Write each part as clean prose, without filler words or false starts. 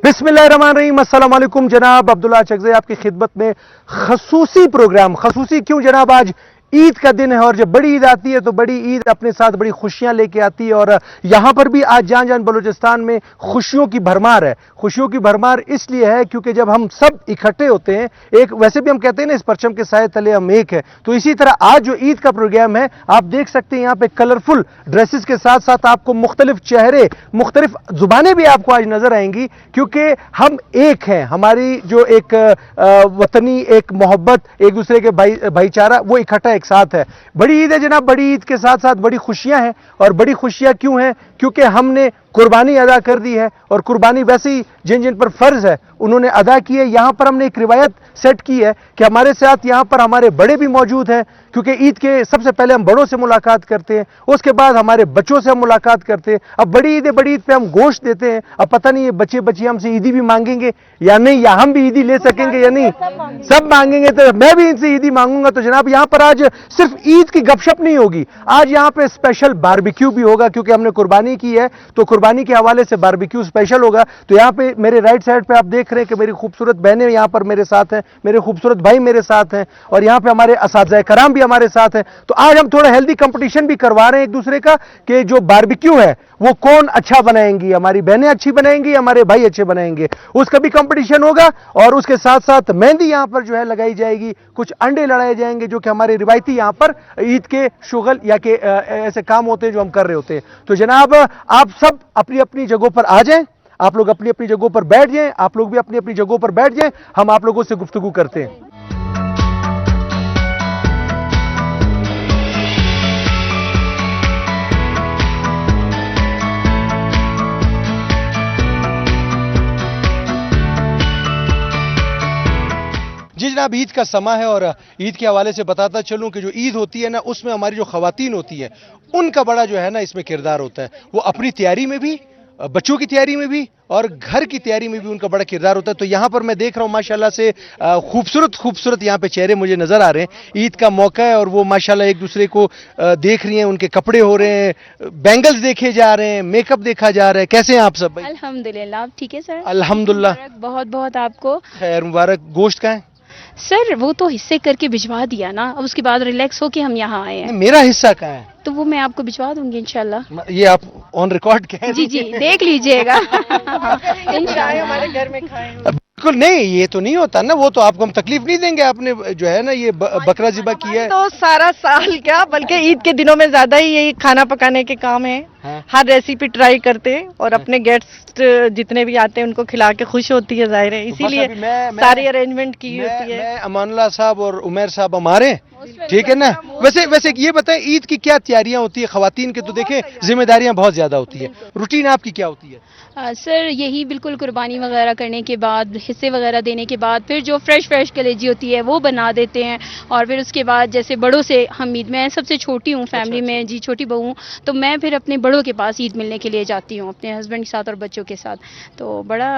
बिस्मिल्लाहिर्रहमानिर्रहीम। अस्सलाम वालेकुम जनाब, अब्दुल्ला चकज़ई आपकी खिदमत में खसूसी प्रोग्राम। खसूसी क्यों जनाब? आज ईद का दिन है और जब बड़ी ईद आती है तो बड़ी ईद अपने साथ बड़ी खुशियां लेके आती है। और यहाँ पर भी आज जान जान बलूचिस्तान में खुशियों की भरमार है। खुशियों की भरमार इसलिए है क्योंकि जब हम सब इकट्ठे होते हैं, एक वैसे भी हम कहते हैं ना, इस परचम के साए तले हम एक है, तो इसी तरह आज जो ईद का प्रोग्राम है आप देख सकते हैं यहाँ पे कलरफुल ड्रेसेस के साथ साथ आपको मुख्तलिफ चेहरे, मुख्तलिफ जुबानें भी आपको आज नजर आएंगी, क्योंकि हम एक हैं। हमारी जो एक वतनी एक मोहब्बत, एक दूसरे के भाईचारा, वो इकट्ठा एक साथ है। बड़ी ईद है जनाब, बड़ी ईद के साथ साथ बड़ी खुशियां हैं। और बड़ी खुशियां क्यों हैं? क्योंकि हमने कुर्बानी अदा कर दी है, और कुर्बानी वैसे ही जिन जिन पर फर्ज है उन्होंने अदा की है। यहां पर हमने एक रिवायत सेट की है कि हमारे साथ यहां पर हमारे बड़े भी मौजूद हैं, क्योंकि ईद के सबसे पहले हम बड़ों से मुलाकात करते हैं, उसके बाद हमारे बच्चों से हम मुलाकात करते हैं। अब बड़ी ईद है, बड़ी ईद पे हम गोश्त देते हैं। अब पता नहीं ये बच्चे बच्चियां हमसे ईदी भी मांगेंगे या नहीं, या हम भी ईदी ले सकेंगे या नहीं, सब मांगेंगे। तो मैं भी इनसे ईदी मांगूंगा। तो जनाब यहां पर आज सिर्फ ईद की गपशप नहीं होगी, आज यहां पे स्पेशल बारबेक्यू भी होगा, क्योंकि हमने कुर्बानी की है तो कुर्बानी के हवाले से बारबेक्यू स्पेशल होगा। तो यहां पे मेरे राइट साइड पे आप देख रहे हैं कि मेरी खूबसूरत बहनें यहां पर मेरे साथ हैं, मेरे खूबसूरत भाई मेरे साथ हैं, और यहां पे हमारे असातिज़ाए कराम भी हमारे साथ हैं। तो आज हम थोड़ा हेल्दी कंपटीशन भी करवा रहे हैं एक दूसरे का, कि जो बारबेक्यू है वो कौन अच्छा बनाएंगी, हमारी बहनें अच्छी बनाएंगी, हमारे भाई अच्छे बनाएंगे, उसका भी कंपटीशन होगा। और उसके साथ साथ मेहंदी यहां पर जो है लगाई जाएगी, कुछ अंडे लड़ाए जाएंगे, जो कि हमारे रिवायती यहां पर ईद के शुगल या के ऐसे काम होते हैं जो हम कर रहे होते हैं। तो जनाब आप सब अपनी अपनी जगहों पर आ जाएं, आप लोग अपनी अपनी जगहों पर बैठ जाएं, आप लोग भी अपनी अपनी जगहों पर बैठ जाएं, हम आप लोगों से गुफ्तगू करते हैं। जी जनाब, ईद का समा है और ईद के हवाले से बताता चलूं कि जो ईद होती है ना, उसमें हमारी जो खवातीन होती है उनका बड़ा जो है ना इसमें किरदार होता है। वो अपनी तैयारी में भी, बच्चों की तैयारी में भी और घर की तैयारी में भी उनका बड़ा किरदार होता है। तो यहाँ पर मैं देख रहा हूँ माशाल्लाह से खूबसूरत खूबसूरत यहाँ पे चेहरे मुझे नजर आ रहे हैं। ईद का मौका है और वो माशाल्लाह एक दूसरे को देख रही हैं, उनके कपड़े हो रहे हैं, बैंगल्स देखे जा रहे हैं, मेकअप देखा जा रहा है। कैसे हैं आप सब भाई? अल्हम्दुलिल्लाह, आप ठीक है सर? अल्हम्दुलिल्लाह, बहुत बहुत आपको खैर मुबारक। गोश्त का है सर, वो तो हिस्से करके भिजवा दिया ना, अब उसके बाद रिलैक्स होके हम यहाँ आए हैं। मेरा हिस्सा कहाँ है? तो वो मैं आपको भिजवा दूंगी इंशाल्लाह। ये आप ऑन रिकॉर्ड कह जी जी, देख लीजिएगा। इंशाल्लाह हमारे घर में खाएंगे। बिल्कुल नहीं, ये तो नहीं होता ना, वो तो आपको हम तकलीफ नहीं देंगे। आपने जो है ना ये बकरा ज़िबा किया है तो सारा साल क्या, बल्कि ईद के दिनों में ज्यादा ही यही खाना पकाने के काम है। हाँ। हर रेसिपी ट्राई करते हैं और अपने गेस्ट जितने भी आते हैं उनको खिला के खुश होती है, जाहिर है, इसीलिए सारी अरेंजमेंट की होती है। मैं अमानुल्लाह साहब और उमर साहब हमारे, ठीक है ना। वैसे ये बताएं, ईद की क्या तैयारियां होती है खवातीन की? तो देखें जिम्मेदारियां बहुत ज्यादा होती है, रूटीन आपकी क्या होती है? सर यही बिल्कुल कुर्बानी वगैरह करने के बाद, हिस्से वगैरह देने के बाद, फिर जो फ्रेश कलेजी होती है वो बना देते हैं। और फिर उसके बाद जैसे बड़ों से हम ईद, मैं सबसे छोटी हूँ फैमिली में जी, छोटी बहू हूँ, तो मैं फिर अपने बड़ों के पास ईद मिलने के लिए जाती हूँ, अपने हस्बैंड के साथ और बच्चों के साथ। तो बड़ा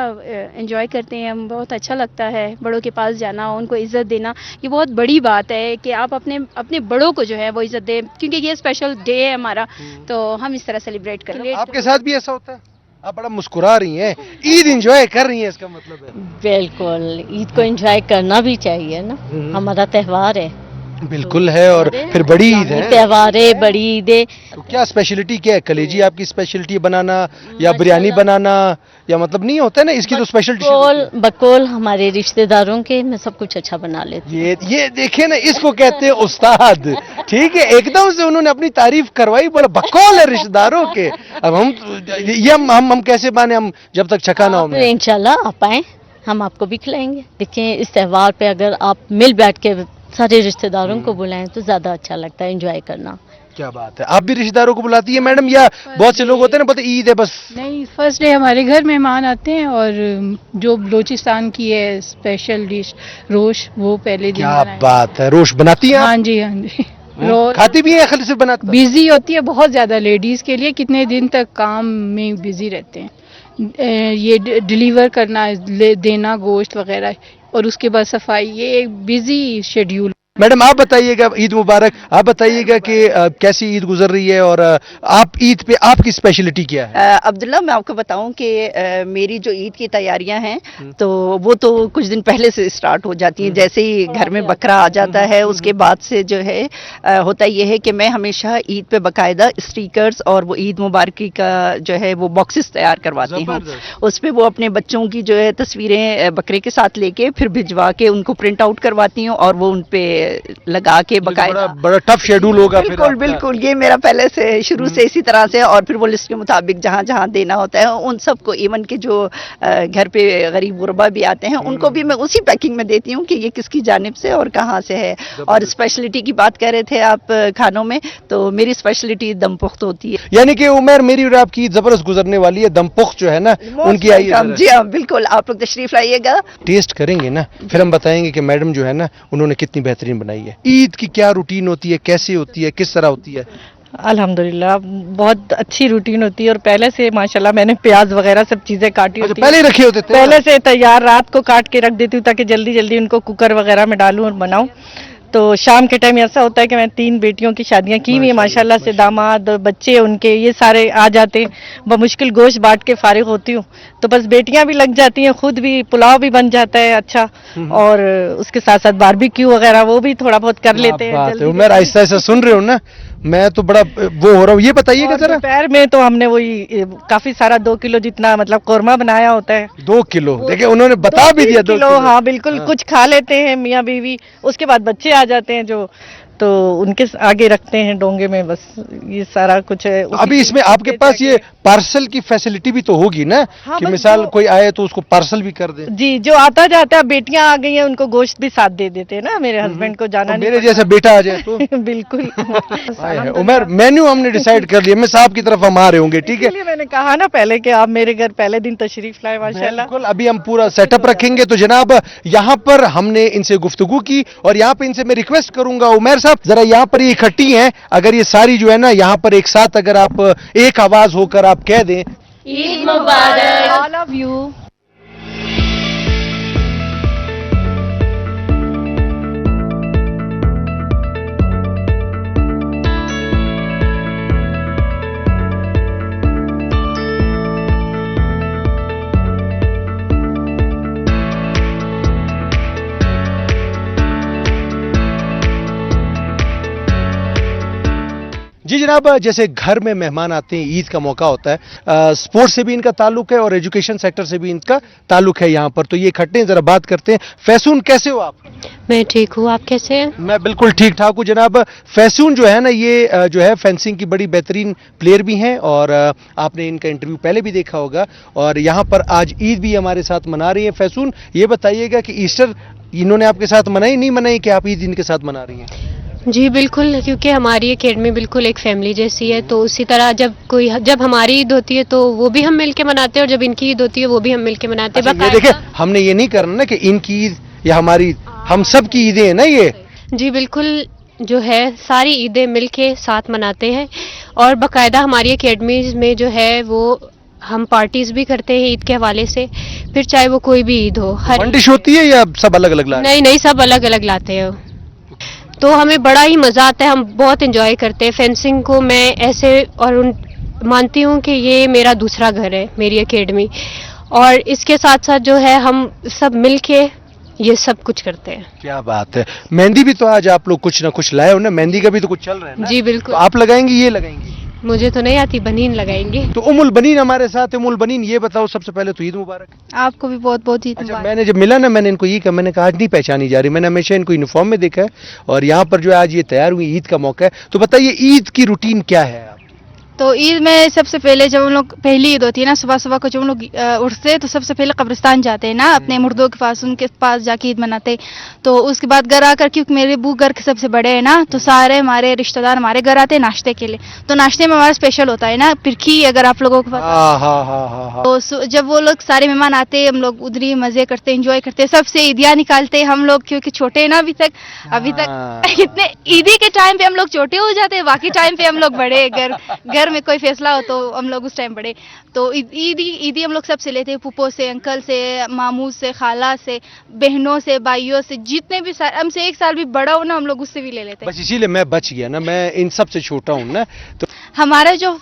एंजॉय करते हैं हम, बहुत अच्छा लगता है बड़ों के पास जाना, उनको इज़्ज़त देना। ये बहुत बड़ी बात है कि आप अपने बड़ों को जो है वो इज़्ज़त दें, क्योंकि ये स्पेशल डे है हमारा, तो हम इस तरह सेलिब्रेट करें। आपके साथ भी ऐसा होता है? आप बड़ा मुस्कुरा रही हैं, ईद एंजॉय कर रही हैं, इसका मतलब है? बिल्कुल, ईद को एंजॉय करना भी चाहिए ना, हमारा त्यौहार है। बिल्कुल है, और फिर बड़ी ईद है, त्यौहार है, बड़ी ईद है। तो क्या स्पेशलिटी क्या है? कलेजी आपकी स्पेशलिटी बनाना या बिरयानी बनाना, या मतलब नहीं होता है ना, इसकी तो स्पेशलिटी। बकौल हमारे रिश्तेदारों के मैं सब कुछ अच्छा बना लेती हूँ। ये देखे ना, इसको कहते हैं उस्ताद, ठीक है, एकदम से उन्होंने अपनी तारीफ करवाई, बोला बकौल है रिश्तेदारों के। अब हम कैसे माने, हम जब तक छका ना हो। इंशाल्लाह आप आए, हम आपको भी खिलाएंगे। देखिए इस त्यौहार पे अगर आप मिल बैठ के सारे रिश्तेदारों को बुलाएं तो ज्यादा अच्छा लगता है एंजॉय करना। क्या बात है, आप भी रिश्तेदारों को बुलाती है मैडम? या बहुत से लोग होते हैं ना, बोलते ईद है बस? नहीं, फर्स्ट डे हमारे घर मेहमान आते हैं, और जो बलूचिस्तान की है स्पेशल डिश रोश, वो पहले दिन। क्या बात है, रोश बनाती हैं? हाँ जी, हाँ जी। खाती भी है, खाली सिर्फ बनाती? बिजी होती है बहुत ज्यादा लेडीज के लिए, कितने दिन तक काम में बिजी रहते हैं। ये डिलीवर करना, देना गोश्त वगैरह, और उसके बाद सफाई, ये एक बिजी शेड्यूल। मैडम आप बताइएगा, ईद मुबारक। आप बताइएगा कि कैसी ईद गुजर रही है और आप ईद पे आपकी स्पेशलिटी क्या है? अब्दुल्ला, मैं आपको बताऊं कि मेरी जो ईद की तैयारियां हैं तो वो तो कुछ दिन पहले से स्टार्ट हो जाती हैं। जैसे ही घर में बकरा आ जाता है उसके बाद से जो है होता ये है कि मैं हमेशा ईद पे बाकायदा स्टिकर्स और वो ईद मुबारकी का जो है वो बॉक्सेस तैयार करवाती हूँ। उस पे वो अपने बच्चों की जो है तस्वीरें बकरे के साथ लेके फिर भिजवा के उनको प्रिंट आउट करवाती हूँ और वो उन पे लगा के बकायदा। बड़ा टफ शेड्यूल होगा फिर बिल्कुल आपका। बिल्कुल, ये मेरा पहले से शुरू से इसी तरह से, और फिर वो लिस्ट के मुताबिक जहाँ जहाँ देना होता है उन सबको, इवन के जो घर पे गरीब गुरबा भी आते हैं उनको भी मैं उसी पैकिंग में देती हूँ कि ये किसकी जानिब से और कहाँ से है। और स्पेशलिटी की बात कर रहे थे आप खानों में, तो मेरी स्पेशलिटी दम पुख्त होती है। यानी कि उमर, मेरी और आपकी ईद जबरदस्त गुजरने वाली है। दमपुख्त जो है ना उनकी आई है। जी हाँ बिल्कुल, आप लोग तशरीफ लाइएगा, टेस्ट करेंगे ना, फिर हम बताएंगे कि मैडम जो है ना उन्होंने कितनी बेहतरीन बनाई है। ईद की क्या रूटीन होती है, कैसे होती है, किस तरह होती है? अल्हम्दुलिल्लाह बहुत अच्छी रूटीन होती है। और पहले से माशाल्लाह मैंने प्याज वगैरह सब चीजें काटी अच्छा, होती पहले ही रखे होते थे? पहले से तैयार, रात को काट के रख देती हूँ ताकि जल्दी जल्दी उनको कुकर वगैरह में डालूं और बनाऊं। तो शाम के टाइम ऐसा होता है कि मैं 3 बेटियों की शादियां की हुई है माशाल्लाह से, दामाद बच्चे उनके ये सारे आ जाते हैं, बमुश्किल गोश्त बांट के फारिग होती हूँ। तो बस बेटियां भी लग जाती हैं, खुद भी पुलाव भी बन जाता है अच्छा, और उसके साथ साथ बारबेक्यू वगैरह वो भी थोड़ा बहुत कर लेते हैं जल्दी। उमर आहिस्ता आहिस्ता सुन रहे हो ना, मैं तो बड़ा वो हो रहा हूँ। ये बताइएगा जरा, दोपहर में तो हमने वही काफी सारा 2 किलो जितना मतलब कोरमा बनाया होता है। 2 किलो? देखिए उन्होंने बता भी दिया 2 किलो। हाँ बिल्कुल, कुछ खा लेते हैं मियाँ बीवी, उसके बाद बच्चे आ जाते हैं जो, तो उनके आगे रखते हैं डोंगे में, बस ये सारा कुछ है। अभी इसमें आपके पास ये पार्सल की फैसिलिटी भी तो होगी ना, हाँ, कि बस मिसाल कोई आए तो उसको पार्सल भी कर दे। जी, जो आता जाता है, बेटियां आ गई हैं उनको गोश्त भी साथ दे देते हैं ना, मेरे हस्बैंड को जाना नहीं मेरे जैसा बेटा आ जाए तो बिल्कुल। आए है। उमर, मेन्यू हमने डिसाइड कर लिया, मैं साहब की तरफ हम आ रहे होंगे, ठीक है? इसलिए मैंने कहा ना पहले कि आप मेरे घर पहले दिन तशरीफ लाए माशाल्लाह। बिल्कुल, अभी हम पूरा सेटअप रखेंगे। तो जनाब यहाँ पर हमने इनसे गुफ्तगू की और यहाँ पे इनसे मैं रिक्वेस्ट करूंगा, उमर साहब जरा यहाँ पर इकट्ठी हैं, अगर ये सारी जो है ना यहाँ पर एक साथ अगर आप एक आवाज होकर आप कह दें, ईद मुबारक ऑल ऑफ यू। जी जनाब, जैसे घर में मेहमान आते हैं, ईद का मौका होता है, स्पोर्ट्स से भी इनका ताल्लुक है और एजुकेशन सेक्टर से भी इनका ताल्लुक है यहाँ पर। तो ये इकट्ठे हैं, जरा बात करते हैं। फैसून, कैसे हो आप? मैं ठीक हूँ, आप कैसे हैं? मैं बिल्कुल ठीक ठाक हूँ जनाब। फैसून जो है ना, ये जो है फेंसिंग की बड़ी बेहतरीन प्लेयर भी हैं और आपने इनका इंटरव्यू पहले भी देखा होगा, और यहाँ पर आज ईद भी हमारे साथ मना रही है। फैसून, ये बताइएगा कि ईस्टर इन्होंने आपके साथ मनाई, नहीं मनाई, कि आप ईद इनके साथ मना रही हैं? जी बिल्कुल, क्योंकि हमारी एकेडमी बिल्कुल एक फैमिली जैसी है, तो उसी तरह जब हमारी ईद होती है तो वो भी हम मिलके मनाते हैं, और जब इनकी ईद होती है वो भी हम मिलके मनाते हैं। अच्छा, ये देखिए, हमने ये नहीं करना ना कि इनकी ईद या हमारी, हम सब की ईदें हैं ना ये। जी बिल्कुल, जो है सारी ईदें मिलके साथ मनाते हैं, और बाकायदा हमारी एकेडमी में जो है वो हम पार्टीज भी करते हैं ईद के हवाले से, फिर चाहे वो कोई भी ईद हो। हर डिश होती है या सब अलग अलग लाते हैं? नहीं, सब अलग अलग लाते हैं, तो हमें बड़ा ही मज़ा आता है, हम बहुत एंजॉय करते हैं। फेंसिंग को मैं ऐसे मानती हूँ कि ये मेरा दूसरा घर है, मेरी एकेडमी, और इसके साथ साथ जो है हम सब मिलके ये सब कुछ करते हैं। क्या बात है। मेहंदी भी तो आज आप लोग कुछ ना कुछ लाए हो ना, मेहंदी का भी तो कुछ चल रहा है ना? जी बिल्कुल। तो आप लगाएंगी, ये लगाएंगी? मुझे तो नहीं आती, बनीन लगाएंगे। तो उमुल बनीन हमारे साथ है। उमुल बनीन, ये बताओ सबसे पहले तो ईद मुबारक। आपको भी बहुत बहुत ईद अच्छा, मुबारक। मैंने जब मिला ना, मैंने इनको ये कहा, मैंने कहा आज नहीं पहचानी जा रही, मैंने हमेशा इनको यूनिफॉर्म में देखा है, और यहाँ पर जो है आज ये तैयार हुई, ईद का मौका है। तो बताइए ईद की रूटीन क्या है? तो ईद में सबसे पहले जब हम लोग, पहली ईद होती है ना, सुबह सुबह को जब हम लोग उठते हैं तो सबसे पहले कब्रिस्तान जाते हैं ना, अपने मुर्दों के पास, उनके पास जाके ईद मनाते हैं। तो उसके बाद घर आकर, क्योंकि मेरे अबू घर के सबसे बड़े हैं ना, तो सारे हमारे रिश्तेदार हमारे घर आते हैं नाश्ते के लिए। तो नाश्ते में हमारा स्पेशल होता है ना पिरखी, अगर आप लोगों के पास। तो जब वो लोग सारे मेहमान आते हैं, हम लोग उधर ही मजे करते, एंजॉय करते, सबसे ईदियाँ निकालते हैं हम लोग, क्योंकि छोटे हैं ना अभी तक इतने ईदी के टाइम पे हम लोग छोटे हो जाते हैं, बाकी टाइम पे हम लोग बड़े घर घर में कोई फैसला हो तो हम लोग उस टाइम पढ़े। तो ईदी हम लोग सबसे लेते हैं, फूफो से, अंकल से, मामू से, खाला से, बहनों से, भाइयों से, जितने भी हमसे 1 साल भी बड़ा हो ना हम लोग उससे भी ले लेते हैं। बस इसीलिए मैं बच गया ना, मैं इन सब से छोटा हूँ ना। तो हमारा जो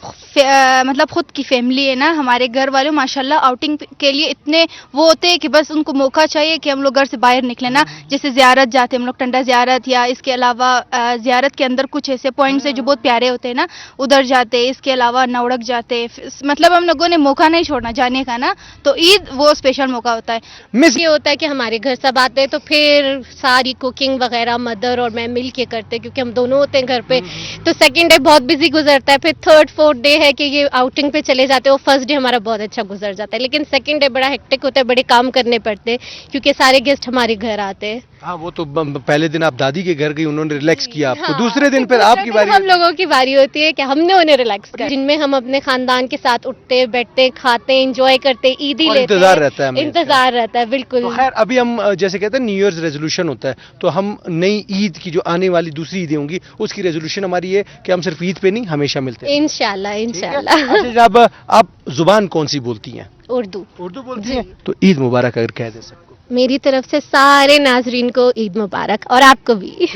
मतलब खुद की फैमिली है ना, हमारे घर वाले माशाल्लाह आउटिंग के लिए इतने वो होते हैं कि बस उनको मौका चाहिए कि हम लोग घर से बाहर निकले ना। जैसे ज़ियारत जाते हैं हम लोग, टंडा ज़ियारत, या इसके अलावा ज़ियारत के अंदर कुछ ऐसे पॉइंट्स हैं जो बहुत प्यारे होते हैं ना, उधर जाते हैं। इसके अलावा नवड़क जाते हैं। मतलब हम लोगों ने मौका नहीं छोड़ना जाने का ना, तो ईद वो स्पेशल मौका होता है। मिस ये होता है कि हमारे घर सब आते हैं तो फिर सारी कुकिंग वगैरह मदर और मैं मिल के करते हैं, क्योंकि हम दोनों होते हैं घर पे। तो सेकंड डे बहुत बिजी गुजरता है, फिर थर्ड फोर्थ डे है कि ये आउटिंग पे चले जाते हैं। वो फर्स्ट डे हमारा बहुत अच्छा गुजर जाता है, लेकिन सेकंड डे बड़ा हेक्टिक होता है, बड़े काम करने पड़ते हैं क्योंकि सारे गेस्ट हमारे घर आते हैं। हाँ, वो तो पहले दिन आप दादी के घर गई, उन्होंने रिलैक्स किया आपको, हाँ, दूसरे दिन फिर दूसरे आपकी दिन बारी। हम लोगों की बारी होती है कि हमने उन्हें रिलैक्स कर, जिनमें हम अपने खानदान के साथ उठते बैठते खाते एंजॉय करते ईदी और लेते इंतजार हैं। रहता है हमें इंतजार रहता है बिल्कुल। तो खैर अभी हम जैसे कहते हैं न्यू ईयर्स रेजोल्यूशन होता है, तो हम नई ईद की जो आने वाली दूसरी ईदें होंगी उसकी रेजोल्यूशन हमारी है कि हम सिर्फ ईद पे नहीं हमेशा मिलते हैं। इंशाल्लाह ठीक है? इंशाल्लाह। अच्छा जनाब, आप जुबान कौन सी बोलती हैं? उर्दू। उर्दू बोलती हैं? तो ईद मुबारक अगर कह दे सबको। मेरी तरफ से सारे नाजरीन को ईद मुबारक, और आपको भी।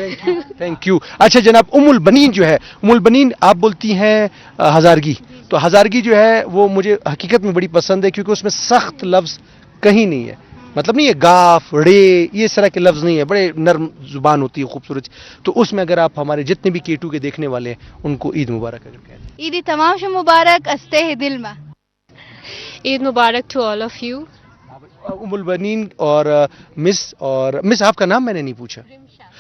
Thank you. अच्छा जनाब, उम्मुल बनीन जो है, उम्मुल बनीन आप बोलती हैं हजारगी। तो हजारगी जो है वो मुझे हकीकत में बड़ी पसंद है, क्योंकि उसमें सख्त लफ्ज कहीं नहीं है। मतलब नहीं है गाफ रे ये इस तरह के लफ्ज नहीं है, बड़े नर्म जुबान होती है, खूबसूरत। तो उसमें अगर आप हमारे जितने भी K2 के देखने वाले हैं उनको ईद मुबारक अगर कह दें। ईदी तमाम से मुबारक, अस्ते है दिल में। ईद मुबारक टू ऑल ऑफ यू। उम्मुल बनीन और मिस आपका नाम मैंने नहीं पूछा।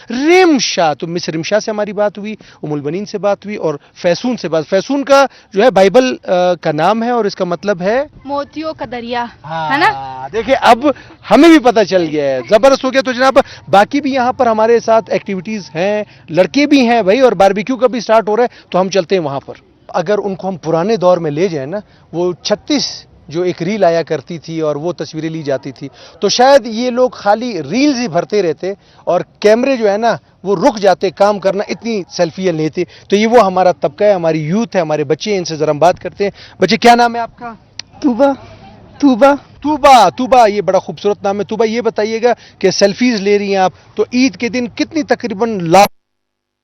रिमशा। तो मिस रिमशा से हमारी बात हुई, उम्मुल बनीन से बात हुई, और फैसून से बात। फैसून का जो है बाइबल का नाम है और इसका मतलब है मोतियों का दरिया, है ना। देखिए अब हमें भी पता चल गया है, जबरदस्त हो गया। तो जनाब बाकी भी यहाँ पर हमारे साथ एक्टिविटीज हैं, लड़के भी हैं भाई, और बारबेक्यू का भी स्टार्ट हो रहा है, तो हम चलते हैं वहां पर। अगर उनको हम पुराने दौर में ले जाए ना, वो 36 जो एक रील आया करती थी और वो तस्वीरें ली जाती थी, तो शायद ये लोग खाली रील्स ही भरते रहते और कैमरे जो है ना वो रुक जाते काम करना, इतनी सेल्फियां लेते। तो ये वो हमारा तबका है, हमारी यूथ है, हमारे बच्चे हैं, इनसे जरा हम बात करते हैं। बच्चे क्या नाम है आपका? तूबा। तूबा। तूबा। तूबा, ये बड़ा खूबसूरत नाम है। तूबा, ये बताइएगा कि सेल्फीज ले रही हैं आप, तो ईद के दिन कितनी तकरीबन लाख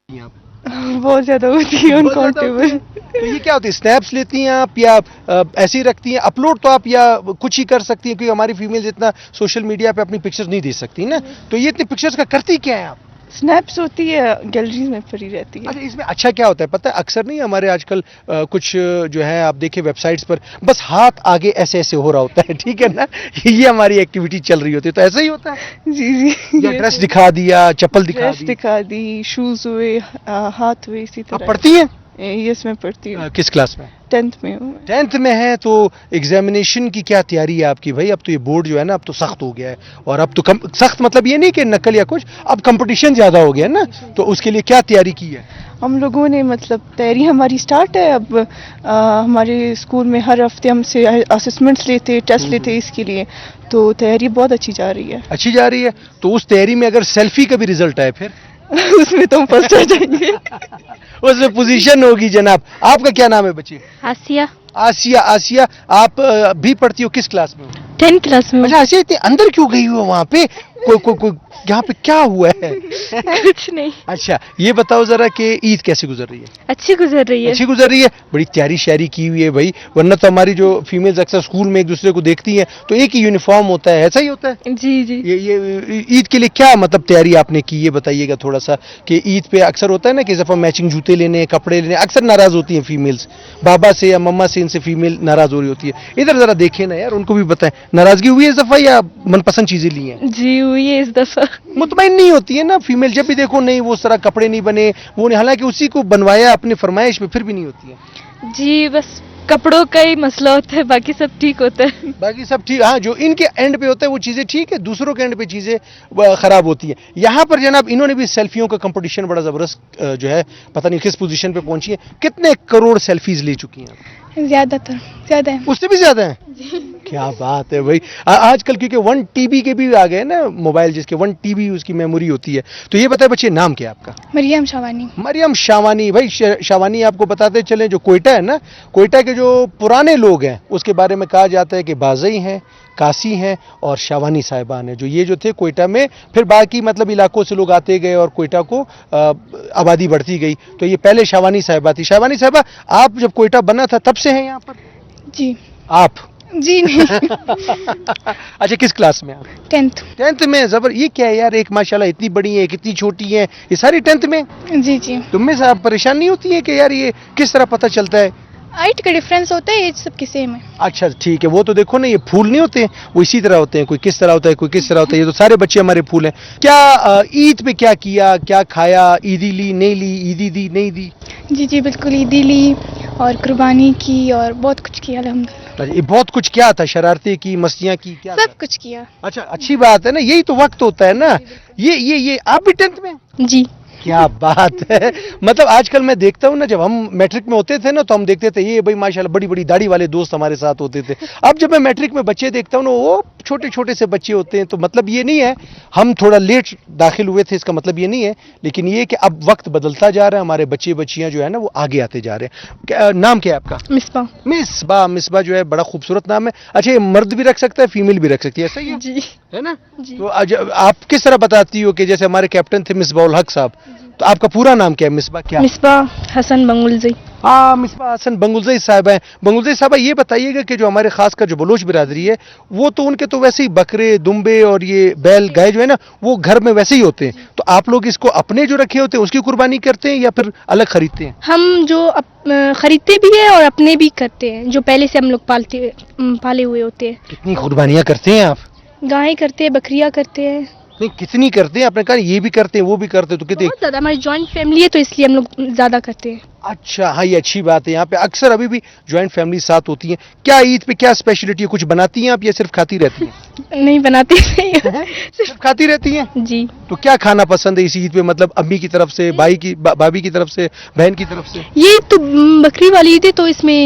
आप? बहुत ज्यादा होती है अनकाउंटेबल। तो ये क्या होती है, स्नैप्स लेती हैं आप या ऐसे ही रखती हैं? अपलोड तो आप या कुछ ही कर सकती हैं, क्योंकि हमारी फीमेल्स इतना सोशल मीडिया पे अपनी पिक्चर्स नहीं दे सकती ना। तो ये इतनी पिक्चर्स का करती क्या है आप? स्नैप्स होती है, गैलरीज में पड़ी रहती है। अच्छा, इसमें अच्छा क्या होता है पता है? अक्सर नहीं हमारे आजकल कुछ जो है आप देखिए वेबसाइट्स पर बस हाथ आगे ऐसे ऐसे हो रहा होता है, ठीक है ना, ये हमारी एक्टिविटी चल रही होती है। तो ऐसा ही होता है जी जी। या ड्रेस दिखा दिया, चप्पल दिखा ड्रेस दी? दिखा दी, शूज हुए, हाथ हुए, इसी आप तरह। पढ़ती हैं? यस मैं पढ़ती हूँ, किस क्लास में? 10th में हूँ मैं। 10th में है। तो एग्जामिनेशन की क्या तैयारी है आपकी भाई? अब तो ये बोर्ड जो है ना अब तो सख्त हो गया है, और अब तो सख्त मतलब ये नहीं कि नकल या कुछ, अब कंपटीशन ज्यादा हो गया है ना, तो उसके लिए क्या तैयारी की है? हम लोगों ने मतलब तैयारी हमारी स्टार्ट है अब। हमारे स्कूल में हर हफ्ते हमसे असेसमेंट्स लेते, टेस्ट लेते इसके लिए, तो तैयारी बहुत अच्छी जा रही है। अच्छी जा रही है। तो उस तैयारी में अगर सेल्फी का भी रिजल्ट आए फिर उसमें तो हम फर्स्ट आ जाएंगे। उसमें पोजीशन होगी। जनाब आपका क्या नाम है बच्चे? आसिया। आसिया। आसिया, आप भी पढ़ती हो, किस क्लास में हो? 10th क्लास में। अच्छा आसिया, इतने अंदर क्यों गई हो वहां पे? कोई यहाँ पे क्या हुआ है? कुछ नहीं। अच्छा ये बताओ जरा कि ईद कैसे गुजर रही है? अच्छी गुजर रही है। अच्छी गुजर रही है। बड़ी तैयारी शायरी की हुई है भाई, वरना तो हमारी जो फीमेल्स अक्सर स्कूल में एक दूसरे को देखती हैं तो एक ही यूनिफॉर्म होता है, ऐसा ही होता है? जी जी। ये ईद के लिए क्या मतलब तैयारी आपने की, ये बताइएगा थोड़ा सा। कि ईद पे अक्सर होता है ना कि इस दफा मैचिंग जूते लेने, कपड़े लेने, अक्सर नाराज होती हैं फीमेल्स, बाबा से या मम्मा से इनसे फीमेल नाराज हो रही होती है। इधर जरा देखें ना यार, उनको भी बताएं, नाराजगी हुई है इस दफा या मनपसंद चीजें ली हैं? जी हुई है इस दफा। मुतमईन नहीं होती है ना फीमेल, जब भी देखो नहीं वो उस तरह कपड़े नहीं बने, वो नहीं, हालांकि उसी को बनवाया अपनी फरमाइश पे, फिर भी नहीं होती है। जी बस कपड़ों का ही मसला होता है, बाकी सब ठीक होता है। बाकी सब ठीक। हाँ, जो इनके एंड पे होता है वो चीजें ठीक है, दूसरों के एंड पे चीजें खराब होती हैं। यहाँ पर जनाब इन्होंने भी सेल्फियों का कंपटीशन बड़ा जबरदस्त जो है, पता नहीं किस पोजीशन पे पहुंची है। कितने करोड़ सेल्फीज ले चुकी हैं? ज्यादा है। उससे भी ज्यादा है। क्या बात है भाई। آج کل کیونکہ 1 TB کے بھی آ گئے نا موبائل، جس کے 1 TB اس کی میموری ہوتی ہے. تو یہ بتائیں بچے نام کیا ہے آپ کا؟ مریم شاوانی. مریم شاوانی. بھائی شاوانی آپ کو بتاتے چلیں جو کوئٹہ ہے نا، کوئٹہ کے جو پرانے لوگ ہیں اس کے بارے میں کہا جاتا ہے کہ بازئی ہیں، کاسی ہیں اور شاوانی صاحبان ہیں، جو یہ جو تھے کوئٹہ میں، پھر باقی مطلب علاقوں سے لوگ آتے گئے اور کوئٹہ کو آبادی بڑھتی گئی. تو یہ پہلے شاوانی صاحبہ تھی. شاوانی صاحبہ آپ جب کوئٹہ بنا تھا تب سے ہیں یہاں پر؟ جی. آپ جی نہیں. اچھا کس کلاس میں آپ؟ 10th میں. زبر. یہ کیا ہے یار، ایک ماشاءاللہ اتنی بڑی ہے، کتنی چھوٹی ہے، یہ ساری 10th میں؟ جی جی. تم میں صاحب پریشان نہیں ہوتی ہے کہ یار یہ کس طرح پتہ چلتا ہے؟ ہائٹ کا ڈفرینس ہوتا ہے، ایج سب کی سیم ہے. اچھا ٹھیک ہے. وہ تو دیکھو نا یہ پھول نہیں ہوتے ہیں، وہ اسی طرح ہوتے ہیں، کوئی کس طرح ہوتا ہے کوئی کس طرح ہوتا ہے. یہ تو سارے بچے ہمارے پھول ہیں. کیا عید پہ کیا کیا، کیا کھایا؟ عیدی لی نہیں لی، عیدی دی نہیں دی؟ جی جی بالکل. عیدی لی اور قربانی کی اور بہت کچھ کیا الحمدللہ. یہ بہت کچھ کیا تھا؟ شرارتیں کی، مستیاں کی، کیا سب کچھ کیا. اچھا اچھی بات ہے نا، یہی تو وقت ہوتا ہے نا. یہ آپ بھی 10th میں؟ جی. کیا بات ہے. مطلب آج کل میں دیکھتا ہوں نا، جب ہم میٹرک میں ہوتے تھے نا تو ہم دیکھتے تھے یہ بھائی ماشاءاللہ بڑی بڑی داڑھی والے دوست ہمارے ساتھ ہوتے تھے. اب جب میں میٹرک میں بچے دیکھتا ہوں نا وہ چھوٹے چھوٹے سے بچے ہوتے ہیں. تو مطلب یہ نہیں ہے ہم تھوڑا لیٹ داخل ہوئے تھے، اس کا مطلب یہ نہیں ہے، لیکن یہ کہ اب وقت بدلتا جا رہا ہے، ہمارے بچے بچیاں جو ہے نا وہ آگے آتے جا رہے ہیں. نام کیا ہے آپ کا؟ مصباح. مصباح. مصباح جو ہے بڑا خوبصورت نام ہے. اچھا یہ مرد بھی رکھ سکتا ہے، فیمیل بھی رکھ سکتی ہے، ایسا ہی جی ہے نا؟ جی. تو آپ کس طرح بتاتی ہو کہ جیسے ہمارے کیپٹن تھے مصباح الحق صاحب، تو آپ کا پورا نام کیا ہے؟ مصباح کیا؟ مصباح حسن بنگلزئی. ہاں مصباح حسن بنگلزئی صاحب ہیں. بنگلزئی صاحبہ یہ بتائیے گا کہ جو ہمارے خاص کر جو بلوچ برادری ہے وہ تو ان کے تو ویسے ہی بکرے دمبے اور یہ بیل گائے جو ہے نا وہ گھر میں ویسے ہی ہوتے ہیں. تو آپ لوگ اس کو اپنے جو رکھے ہوتے ہیں اس کی قربانی کرتے ہیں یا پھر الگ خریدتے ہیں؟ ہم جو خریدتے بھی ہیں اور اپنے بھی کرتے ہیں، جو پہلے سے ہم لوگ پالے ہوئے ہوتے ہیں. کتنی قربانیاں کرتے ہیں آپ؟ گائیں کرتے ہیں، بکریاں کرتے ہیں. نہیں کتنی کرتے ہیں؟ آپ نے کہا یہ بھی کرتے ہیں وہ بھی کرتے ہیں، تو کتنے؟ بہت زیادہ. ہماری جوائنٹ فیملی ہے تو اس لیے ہم لوگ زیادہ کرتے ہیں. اچھا ہاں یہ اچھی بات ہے. یہاں پہ اکثر ابھی بھی جوائنٹ فیملی ساتھ ہوتی ہیں. کیا عید پہ کیا اسپیشلٹی ہے؟ کچھ بناتی ہیں آپ یا صرف کھاتی رہتی ہیں؟ نہیں بناتی. صرف کھاتی رہتی ہیں؟ جی. تو کیا کھانا پسند ہے اس عید پہ؟ مطلب امی کی طرف سے، بھابھی کی طرف سے، بہن کی طرف سے؟ یہ تو بکری والی عید ہے تو اس میں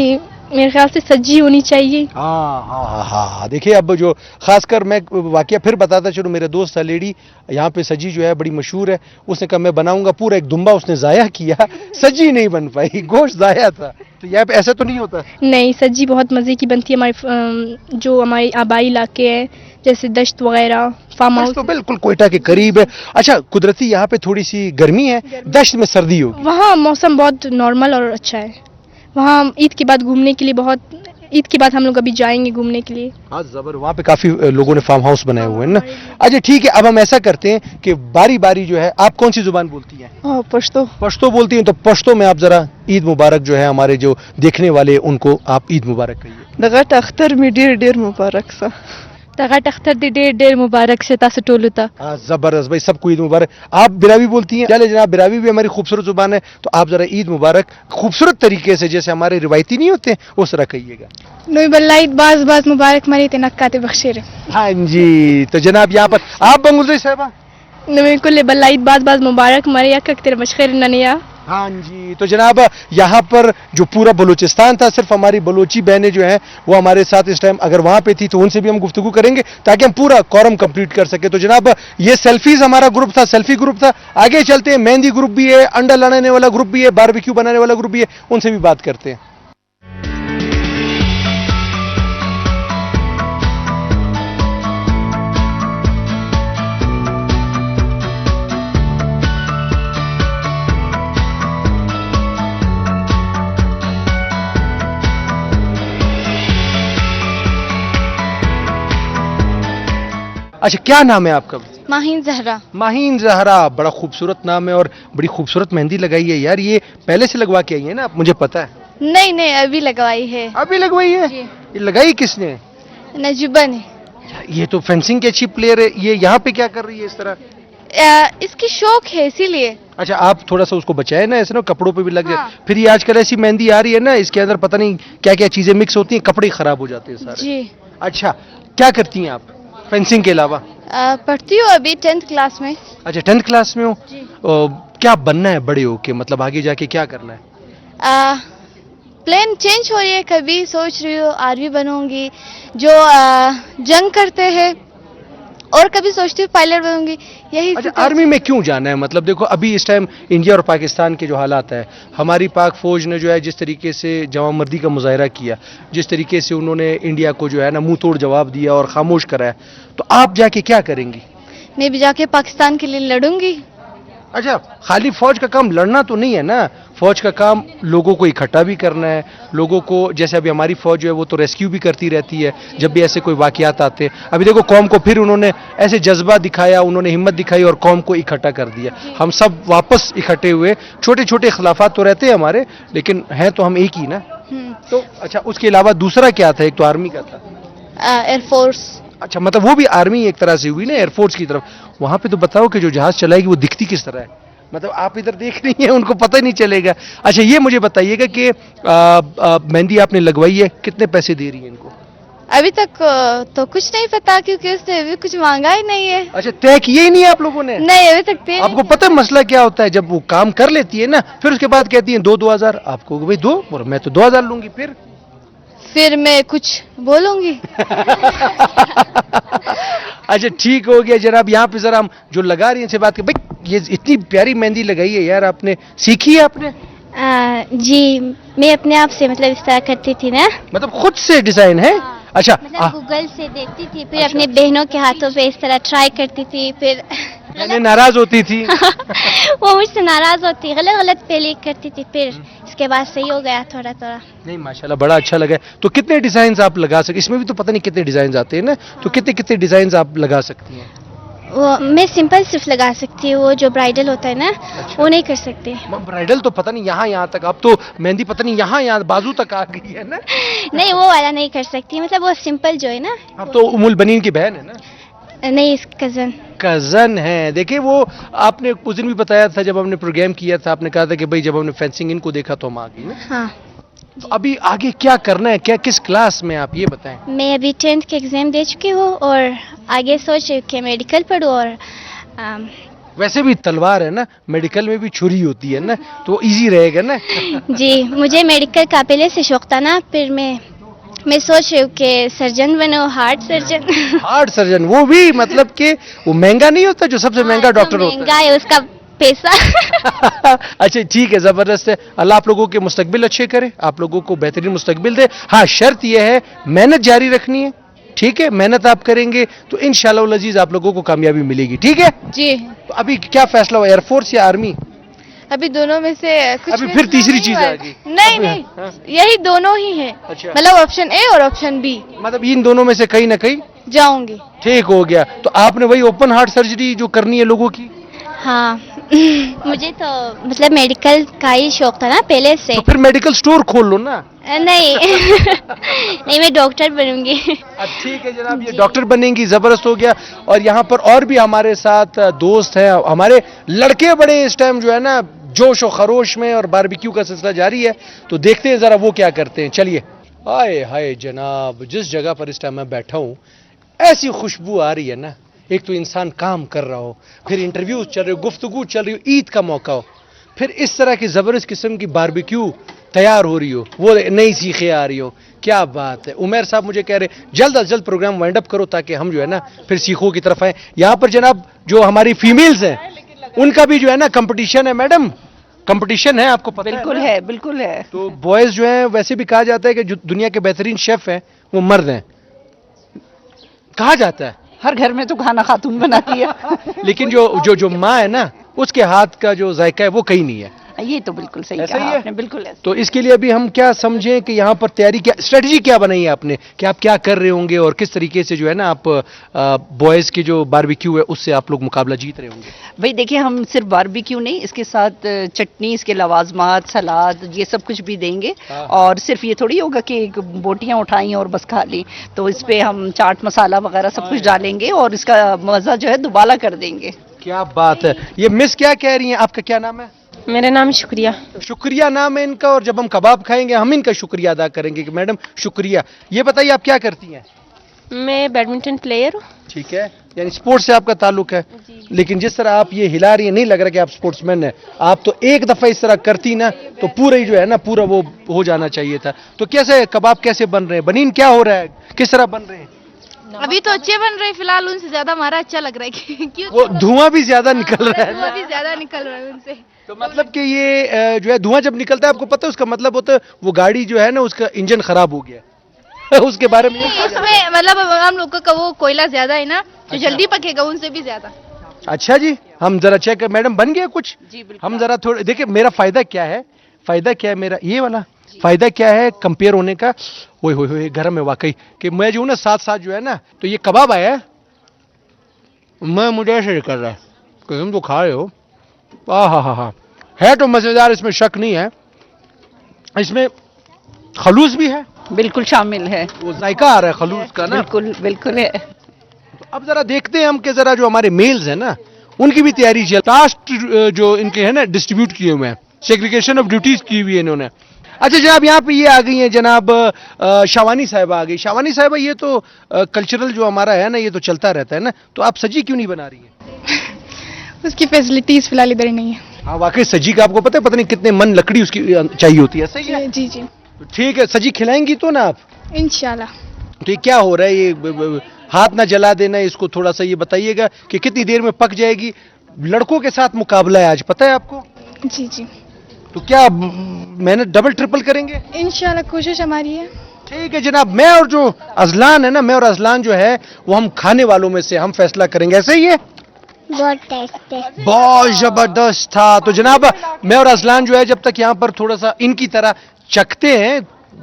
میرے خیال سے سجی ہونی چاہیے. ہاں ہاں ہاں ہاں. دیکھیے اب جو خاص کر میں واقعہ پھر بتاتا چلو، میرے دوست تھا لیڈی یہاں پہ سجی جو ہے بڑی مشہور ہے، اس نے کہا میں بناؤں گا، پورا ایک دمبا اس نے ضائع کیا، سجی نہیں بن پائی، گوشت ضائع تھا. تو یہاں پہ ایسا تو نہیں ہوتا؟ نہیں سجی بہت مزے کی بنتی ہے. ہمارے جو ہمارے آبائی علاقے ہیں جیسے دشت وغیرہ، فارم ہاؤس، تو بالکل کوئٹہ کے قریب ہے. اچھا قدرتی یہاں پہ تھوڑی سی گرمی ہے، دشت میں سردی ہوگی. وہاں موسم بہت نارمل اور اچھا ہے. وہاں عید کے بعد گھومنے کے لیے بہت، عید کے بعد ہم لوگ ابھی جائیں گے گھومنے کے لیے. ہاں زبر. وہاں پہ کافی لوگوں نے فارم ہاؤس بنائے ہوئے ہیں نا. اچھا ٹھیک ہے اب ہم ایسا کرتے ہیں کہ باری باری جو ہے آپ کون سی زبان بولتی ہیں؟ پشتو. پشتو بولتی ہیں. تو پشتو میں آپ ذرا عید مبارک جو ہے ہمارے جو دیکھنے والے ان کو آپ عید مبارک کہیے. دغه اختر می ډیر ډیر مبارک سه. دغه اختر دې ډېر ډېر مبارک شه تاسو ټولو ته. ہاں زبردست بھائی، سب کو عید مبارک. آپ براوی بولتی ہیں؟ چلے جناب براوی بھی ہماری خوبصورت زبان ہے، تو آپ ذرا عید مبارک خوبصورت طریقے سے جیسے ہمارے روایتی نہیں ہوتے اس طرح کہیے گا. نوی بلائید باز باز مبارک مری تے نکاتے بخشیر. ہاں جی. تو جناب یہاں پر آپ بنگلزئی صاحبہ؟ نوی کل بلائید باز باز مبارک مری یک تیرے بخشیر ننیا. ہاں جی. تو جناب یہاں پر جو پورا بلوچستان تھا، صرف ہماری بلوچی بہنیں جو ہیں وہ ہمارے ساتھ اس ٹائم اگر وہاں پہ تھی تو ان سے بھی ہم گفتگو کریں گے تاکہ ہم پورا کورم کمپلیٹ کر سکیں. تو جناب یہ سیلفیز ہمارا گروپ تھا، سیلفی گروپ تھا. آگے چلتے ہیں، مہندی گروپ بھی ہے، انڈا لڑانے والا گروپ بھی ہے، باربیکیو بنانے والا گروپ بھی ہے، ان سے بھی بات کرتے ہیں. اچھا کیا نام ہے آپ کا؟ ماہین زہرا. ماہین زہرا. بڑا خوبصورت نام ہے اور بڑی خوبصورت مہندی لگائی ہے یار. یہ پہلے سے لگوا کے آئی ہے نا؟ مجھے پتا ہے. نہیں نہیں ابھی لگوائی ہے. ابھی لگوائی ہے؟ جی. یہ لگائی کس نے؟ نجوبہ نے. یہ تو فینسنگ کی اچھی پلیئر ہے. یہ یہاں پہ کیا کر رہی ہے اس طرح؟ اس کی شوق ہے اسی لیے. اچھا آپ تھوڑا سا اس کو بچائے نا، ایسے نا کپڑوں پہ بھی لگ جائے. ہاں. پھر یہ آج کل ایسی مہندی آ رہی ہے نا اس کے اندر پتہ نہیں کیا کیا چیزیں مکس ہوتی ہیں، کپڑے خراب ہو جاتے ہیں سارے. جی. اچھا کیا کرتی ہیں آپ فینسنگ کے علاوہ؟ پڑھتی ہوں ابھی 10th کلاس میں. اچھا 10th کلاس میں ہو. جی. کیا بننا ہے بڑے ہو کے؟ مطلب آگے جا کے کیا کرنا ہے؟ प्लान चेंज हो रही है, कभी सोच रही हूँ आर्मी बनूंगी जो जंग करते हैं, और कभी सोचती हूँ पायलट बनूंगी। यही अच्छा, आर्मी में क्यों जाना है? मतलब देखो, अभी इस टाइम इंडिया और पाकिस्तान के जो हालात है, हमारी पाक फौज ने जो है जिस तरीके से जवामर्दी का मुजाहरा किया, जिस तरीके से उन्होंने इंडिया को जो है ना मुंह तोड़ जवाब दिया और खामोश कराया, तो आप जाके क्या करेंगी? मैं भी जाके पाकिस्तान के लिए लड़ूंगी। अच्छा, खाली फौज का काम लड़ना तो नहीं है ना, फौज का काम लोगों को इकट्ठा भी करना है, लोगों को, जैसे अभी हमारी फौज जो है वो तो रेस्क्यू भी करती रहती है जब भी ऐसे कोई वाकयात आते हैं। अभी देखो, कौम को फिर उन्होंने ऐसे जज्बा दिखाया, उन्होंने हिम्मत दिखाई और कौम को इकट्ठा कर दिया। हम सब वापस इकट्ठे हुए, छोटे छोटे खिलाफात तो रहते हैं हमारे, लेकिन हैं तो हम एक ही ना। तो अच्छा, उसके अलावा दूसरा क्या था? एक तो आर्मी का था, एयरफोर्स। अच्छा, मतलब वो भी आर्मी एक तरह से हुई ना, एयरफोर्स की तरफ। वहां पे तो बताओ कि जो जहाज चलाएगी वो दिखती किस तरह है? मतलब आप इधर देख रही हैं, उनको पता ही नहीं चलेगा। अच्छा, ये मुझे बताइएगा कि मेहंदी आपने लगवाई है, कितने पैसे दे रही हैं इनको? अभी तक तो कुछ नहीं पता, क्योंकि उसने अभी कुछ मांगा ही नहीं है। अच्छा, तय किए ही नहीं है आप लोगों ने? नहीं, अभी तक पे आपको पता है मसला क्या होता है? जब वो काम कर लेती है ना, फिर उसके बाद कहती है 2,000 आपको, भाई दो, और मैं तो 2,000 लूंगी। फिर मैं कुछ बोलूंगी। अच्छा, ठीक हो गया जनाब। यहाँ पे जरा हम जो लगा रही हैं से बात कर, भाई ये इतनी प्यारी मेहंदी लगाई है यार, आपने सीखी है आपने? जी, मैं अपने आप से मतलब इस तरह करती थी ना, मतलब खुद से डिजाइन है? अच्छा, मतलब गूगल से देखती थी, फिर अपने बहनों के हाथों पे इस तरह ट्राई करती थी, फिर मैंने नाराज होती थी। वो मुझसे नाराज होती, गलत गलत पहले करती थी, फिर इसके बाद सही हो गया थोड़ा थोड़ा। नहीं, माशाल्लाह बड़ा अच्छा लगा। तो कितने डिजाइन आप लगा सकते? इसमें भी तो पता नहीं कितने डिजाइन आते हैं ना, तो कितने कितने डिजाइन आप लगा सकती हैं? वो मैं सिंपल सिर्फ लगा सकती हूँ, वो जो ब्राइडल होता है ना, वो नहीं कर सकती। ब्राइडल तो पता नहीं यहाँ तक, अब तो मेहंदी पता नहीं यहाँ बाजू तक आ गई है ना। नहीं, वो वाला नहीं कर सकती, मतलब वो सिंपल जो है ना। अब तो उमुल बनीन की बहन है ना? नहीं, कजन है। देखिए, वो आपने उस दिन भी बताया था जब हमने प्रोग्राम किया था, आपने कहा था कि भाई जब हमने फेंसिंग इनको देखा तो हम आ गई ना। हाँ। तो अभी आगे क्या करना है, क्या किस क्लास में आप ये बताएं? मैं अभी 10th के एग्जाम दे चुकी हूँ और आगे सोच रही हूँ कि मेडिकल पढूं, और वैसे भी तलवार है ना, मेडिकल में भी छुरी होती है ना, तो इजी रहेगा ना। जी, मुझे मेडिकल का पहले से शौक था ना, फिर मैं सोच रही हूँ कि सर्जन बनो, हार्ट सर्जन। हार्ट सर्जन, वो भी मतलब कि वो महंगा नहीं होता, जो सबसे महंगा डॉक्टर होता महंगा है उसका पैसा। अच्छा, ठीक है, जबरदस्त है। अल्लाह आप लोगों के मुस्तकबिल अच्छे करे, आप लोगों को बेहतरीन मुस्तकबिल दे। हाँ, शर्त यह है मेहनत जारी रखनी है, ठीक है? मेहनत आप करेंगे तो इंशाअल्लाह उल अजीज आप लोगों को कामयाबी मिलेगी, ठीक है? जी, तो अभी क्या फैसला हुआ, एयरफोर्स या आर्मी? अभी दोनों में से कुछ अभी भी फिर तीसरी नहीं चीज हुआ आ है। गई। नहीं नहीं, हाँ। यही दोनों ही है, अच्छा। मतलब ऑप्शन ए और ऑप्शन बी। मतलब इन दोनों में से कहीं ना कहीं जाऊंगी। ठीक हो गया। तो आपने वही ओपन हार्ट सर्जरी जो करनी है लोगों की? हाँ। मुझे तो मतलब मेडिकल का ही शौक था ना पहले से। तो फिर मेडिकल स्टोर खोल लो ना। नहीं। नहीं, मैं डॉक्टर बनूंगी। ठीक है जनाब, ये डॉक्टर बनेंगी, जबरदस्त हो गया। और यहाँ पर और भी हमारे साथ दोस्त हैं, हमारे लड़के बड़े इस टाइम जो है ना जोश और खरोश में, और बारबेक्यू का सिलसिला जारी है, तो देखते हैं जरा वो क्या करते हैं। चलिए। हाय हाय जनाब, जिस जगह पर इस टाइम मैं बैठा हूँ ऐसी खुशबू आ रही है ना, एक तो इंसान काम कर रहा हो, फिर इंटरव्यू चल रहे हो, गुफ्तगू चल रही हो, ईद का मौका हो, फिर इस तरह की जबरदस्त किस्म की बारबेक्यू तैयार हो रही हो, वो नई सीखें आ रही हो, क्या बात है। उमर साहब मुझे कह रहे जल्द अज जल्द प्रोग्राम वाइंड अप करो ताकि हम जो है ना फिर सीखों की तरफ आए। यहाँ पर जनाब जो हमारी फीमेल्स हैं उनका भी जो है ना कंपटीशन है। मैडम, कंपटीशन है, आपको पता बिल्कुल है? है, बिल्कुल है। तो बॉयज जो हैं, वैसे भी कहा जाता है कि जो दुनिया के बेहतरीन शेफ हैं वो मर्द हैं, कहा जाता है। हर घर में तो खाना खातून बनाती है। लेकिन जो माँ है ना, उसके हाथ का जो जायका है वो कहीं नहीं है। ये तो बिल्कुल सही ऐसा कहा ही है? आपने, बिल्कुल ऐसा। तो इसके लिए अभी हम क्या समझें कि यहाँ पर तैयारी क्या, स्ट्रेटजी क्या बनाई है आपने, कि आप क्या कर रहे होंगे और किस तरीके से जो है ना आप बॉयज की जो बारबेक्यू है उससे आप लोग मुकाबला जीत रहे होंगे? भाई देखिए, हम सिर्फ बारबेक्यू नहीं, इसके साथ चटनी, इसके लवाजमात, सलाद, ये सब कुछ भी देंगे। और सिर्फ ये थोड़ी होगा कि बोटियां उठाई और बस खा ली, तो इस पे हम चाट मसाला वगैरह सब कुछ डालेंगे और इसका मजा जो है दुबाला कर देंगे। क्या बात है। ये मिस क्या कह रही हैं, आपका क्या नाम है? मेरा नाम शुक्रिया। शुक्रिया नाम है इनका, और जब हम कबाब खाएंगे हम इनका शुक्रिया अदा करेंगे कि मैडम शुक्रिया। ये बताइए आप क्या करती हैं? मैं बैडमिंटन प्लेयर हूँ। ठीक है, यानी स्पोर्ट्स से आपका ताल्लुक है। लेकिन जिस तरह आप ये हिला रही है, नहीं लग रहा कि आप स्पोर्ट्समैन है। आप तो एक दफा इस तरह करती ना तो पूरा ही जो है ना पूरा वो हो जाना चाहिए था। तो कैसे कबाब कैसे बन रहे हैं? बनीन क्या हो रहा है, किस तरह बन रहे हैं? अभी तो अच्छे बन रहे हैं फिलहाल, उनसे ज्यादा हमारा अच्छा लग रहा है क्यों वो धुआं भी ज्यादा निकल रहा है ना। धुआं भी ज्यादा निकल रहा है उनसे। तो मतलब कि ये जो है धुआं जब निकलता है, आपको पता है उसका मतलब होता है वो गाड़ी जो है ना उसका इंजन खराब हो गया उसके बारे में इसमें मतलब हम लोग का वो कोयला ज्यादा है ना, जो जल्दी पकेगा उनसे भी ज्यादा। अच्छा जी, हम जरा चेक कर। मैडम बन गया कुछ? हम जरा थोड़े देखिए मेरा फायदा क्या है, फायदा क्या है मेरा ये वाला फायदा क्या है कंपेयर होने का। ओए होए होए गरम है वाकई कि मैं जो हूं ना साथ साथ जो है ना, तो ये कबाब आया है, मैं मुझे ऐसे कर रहा है कि तुम तो खा रहे हो। हा है तो मजेदार, इसमें शक नहीं है। इसमें खलूस भी है, बिल्कुल शामिल है, वो जायका आ रहा है खलूस का ना। बिल्कुल बिल्कुल है। अब जरा देखते हैं हम कि जरा जो हमारे मेल्स हैं ना उनकी भी तैयारी चल। टास्क जो इनके हैं ना डिस्ट्रीब्यूट किए हुए हैं, सेग्रीगेशन ऑफ ड्यूटीज की हुई है इन्होंने। अच्छा जनाब, यहाँ पे ये आ गई हैं जनाब शावानी साहिबा आ गई। शावानी साहिबा, ये तो कल्चरल जो हमारा है ना ये तो चलता रहता है ना, तो आप सजी क्यों नहीं बना रही हैं? उसकी फैसिलिटीज फिलहाल इधर ही नहीं है। हाँ वाकई सजी का आपको पता है पता नहीं कितने मन लकड़ी उसकी चाहिए होती है। सही है, जी जी तो ठीक है, सजी खिलाएंगी तो ना आप? इंशाल्लाह। तो ये क्या हो रहा है, ये हाथ ना जला देना, इसको थोड़ा सा ये बताइएगा कि कितनी देर में पक जाएगी। लड़कों के साथ मुकाबला है आज, पता है आपको? जी जी तो क्या मेहनत डबल ट्रिपल करेंगे? इंशाल्लाह, कोशिश हमारी है। ठीक है जनाब, मैं और जो अजलान है ना, मैं और अजलान जो है वो हम खाने वालों में से हम फैसला करेंगे, ऐसे ही है? बहुत टेस्ट है। बहुत जबरदस्त था। तो जनाब मैं और अजलान जो है जब तक यहाँ पर थोड़ा सा इनकी तरह चखते हैं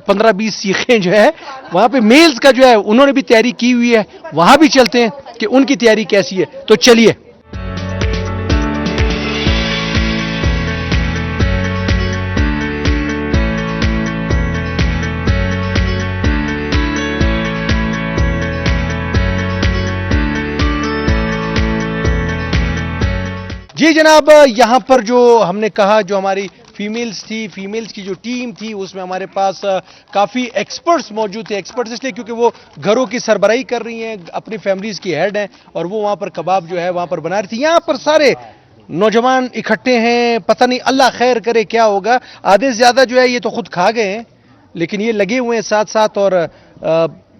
15-20 सीखें जो है, वहां पे मेल्स का जो है उन्होंने भी तैयारी की हुई है, वहां भी चलते हैं कि उनकी तैयारी कैसी है। तो चलिए। जी जनाब, यहाँ पर जो हमने कहा जो हमारी फीमेल्स थी, फीमेल्स की जो टीम थी उसमें हमारे पास काफ़ी एक्सपर्ट्स मौजूद थे। एक्सपर्ट्स इसलिए क्योंकि वो घरों की सरबराही कर रही हैं, अपनी फैमिलीज की हेड हैं, और वो वहाँ पर कबाब जो है वहाँ पर बना रही थी। यहाँ पर सारे नौजवान इकट्ठे हैं, पता नहीं अल्लाह खैर करे क्या होगा। आधे से ज़्यादा जो है ये तो खुद खा गए हैं, लेकिन ये लगे हुए हैं साथ साथ और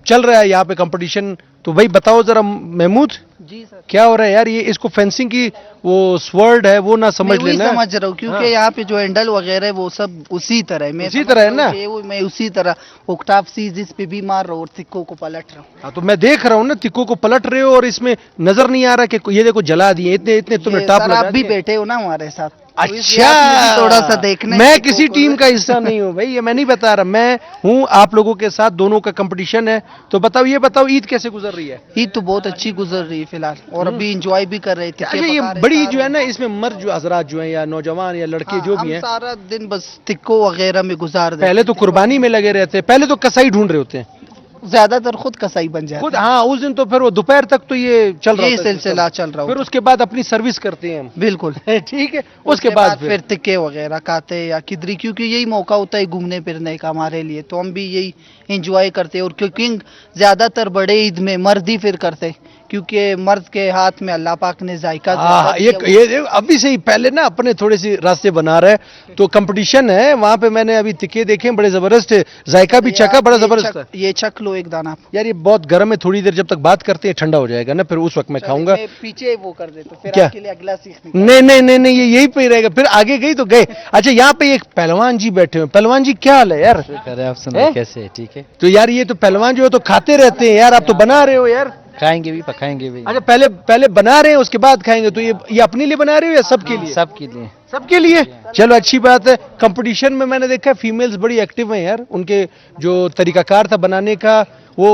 चल रहा है यहाँ पे कंपटीशन। तो भाई बताओ जरा महमूद, जी सर, क्या हो रहा है यार? ये इसको फेंसिंग की वो स्वर्ड है वो ना समझ मैं वही लेना। समझ रहा हूँ क्योंकि हाँ। यहाँ पे जो हैंडल वगैरह है वो सब उसी तरह है। मैं उसी समझ तरह है रहा हूँ ना? कि वो मैं उसी तरह ऑक्टाव सीज इस पे भी मार रहा हूँ और सिक्कों को पलट रहा हूँ। हाँ तो मैं देख रहा हूँ ना, तिक्कों को पलट रहे हो और इसमें नजर नहीं आ रहा कि ये देखो जला दिए, इतने इतने तुमने ये टॉप सर लगा आप भी दिए। बैठे हो ना हमारे साथ, तो इसलिए आप अच्छा, मुझे थोड़ा सा देखना है मैं सिक्कों किसी को। टीम का हिस्सा नहीं हूँ भाई, ये मैं नहीं बता रहा। मैं हूँ आप लोगों के साथ, दोनों का कंपटीशन है। तो बताओ, ये बताओ ईद कैसे गुजर रही है? ईद तो बहुत अच्छी गुजर रही है फिलहाल, और अभी इंजॉय भी कर रहे थे। अच्छा, ये बड़ी जो है ना इसमें मर्द जो हजरात जो हैं या नौजवान या लड़के जो भी हम हैं, सारा दिन बस टिक्को वगैरह में गुजार देते पहले तो कुर्बानी में लगे रहते हैं, पहले तो कसाई ढूंढ रहे होते हैं ज्यादातर खुद कसाई बन जाते खुद। हाँ उस दिन तो फिर वो दोपहर तक तो ये चल रहा ये होता है सिलसिला सिस्टम। चल रहा फिर होता उसके बाद अपनी सर्विस करते हैं हम। बिल्कुल। ठीक है, उसके बाद फिर टिक्के वगैरह खाते हैं या किधरी, क्योंकि यही मौका होता है घूमने फिरने का हमारे लिए, तो हम भी यही एंजॉय करते हैं। और क्योंकि ज्यादातर बड़े ईद में मर्द ही फिर करते हैं, क्योंकि मर्द के हाथ में अल्लाह पाक ने जायका ज्यादा दिया हुआ है। ये अभी से ही पहले ना अपने थोड़े से रास्ते बना रहे हैं। तो कंपटीशन है वहां पे, मैंने अभी तिक्के देखे बड़े जबरदस्त है, जायका भी चखा बड़ा जबरदस्त है। ये चख लो एक दाना आप। यार ये बहुत गर्म है, थोड़ी देर जब तक बात करते हैं ठंडा हो जाएगा ना, फिर उस वक्त मैं खाऊंगा। मैं पीछे वो कर देता हूं, फिर क्या? आपके लिए अगला सीखने नहीं नहीं नहीं नहीं, ये यही पे ही रहेगा, फिर आगे गई तो गए। अच्छा यहाँ पे एक पहलवान जी बैठे हुए। पहलवान जी क्या हाल है यार? आप सुनाइए कैसे? ठीक है, तो यार ये तो पहलवान जो है तो खाते रहते हैं यार, आप तो बना रहे हो यार। खाएंगे भी पकाएंगे भी। अच्छा पहले बना रहे हैं उसके बाद खाएंगे, तो ये अपने लिए बना रहे हो या सबके लिए? सबके लिए। सबके लिए, चलो अच्छी बात है। कंपटीशन में मैंने देखा फीमेल्स बड़ी एक्टिव हैं यार, उनके जो तरीकाकार था बनाने का वो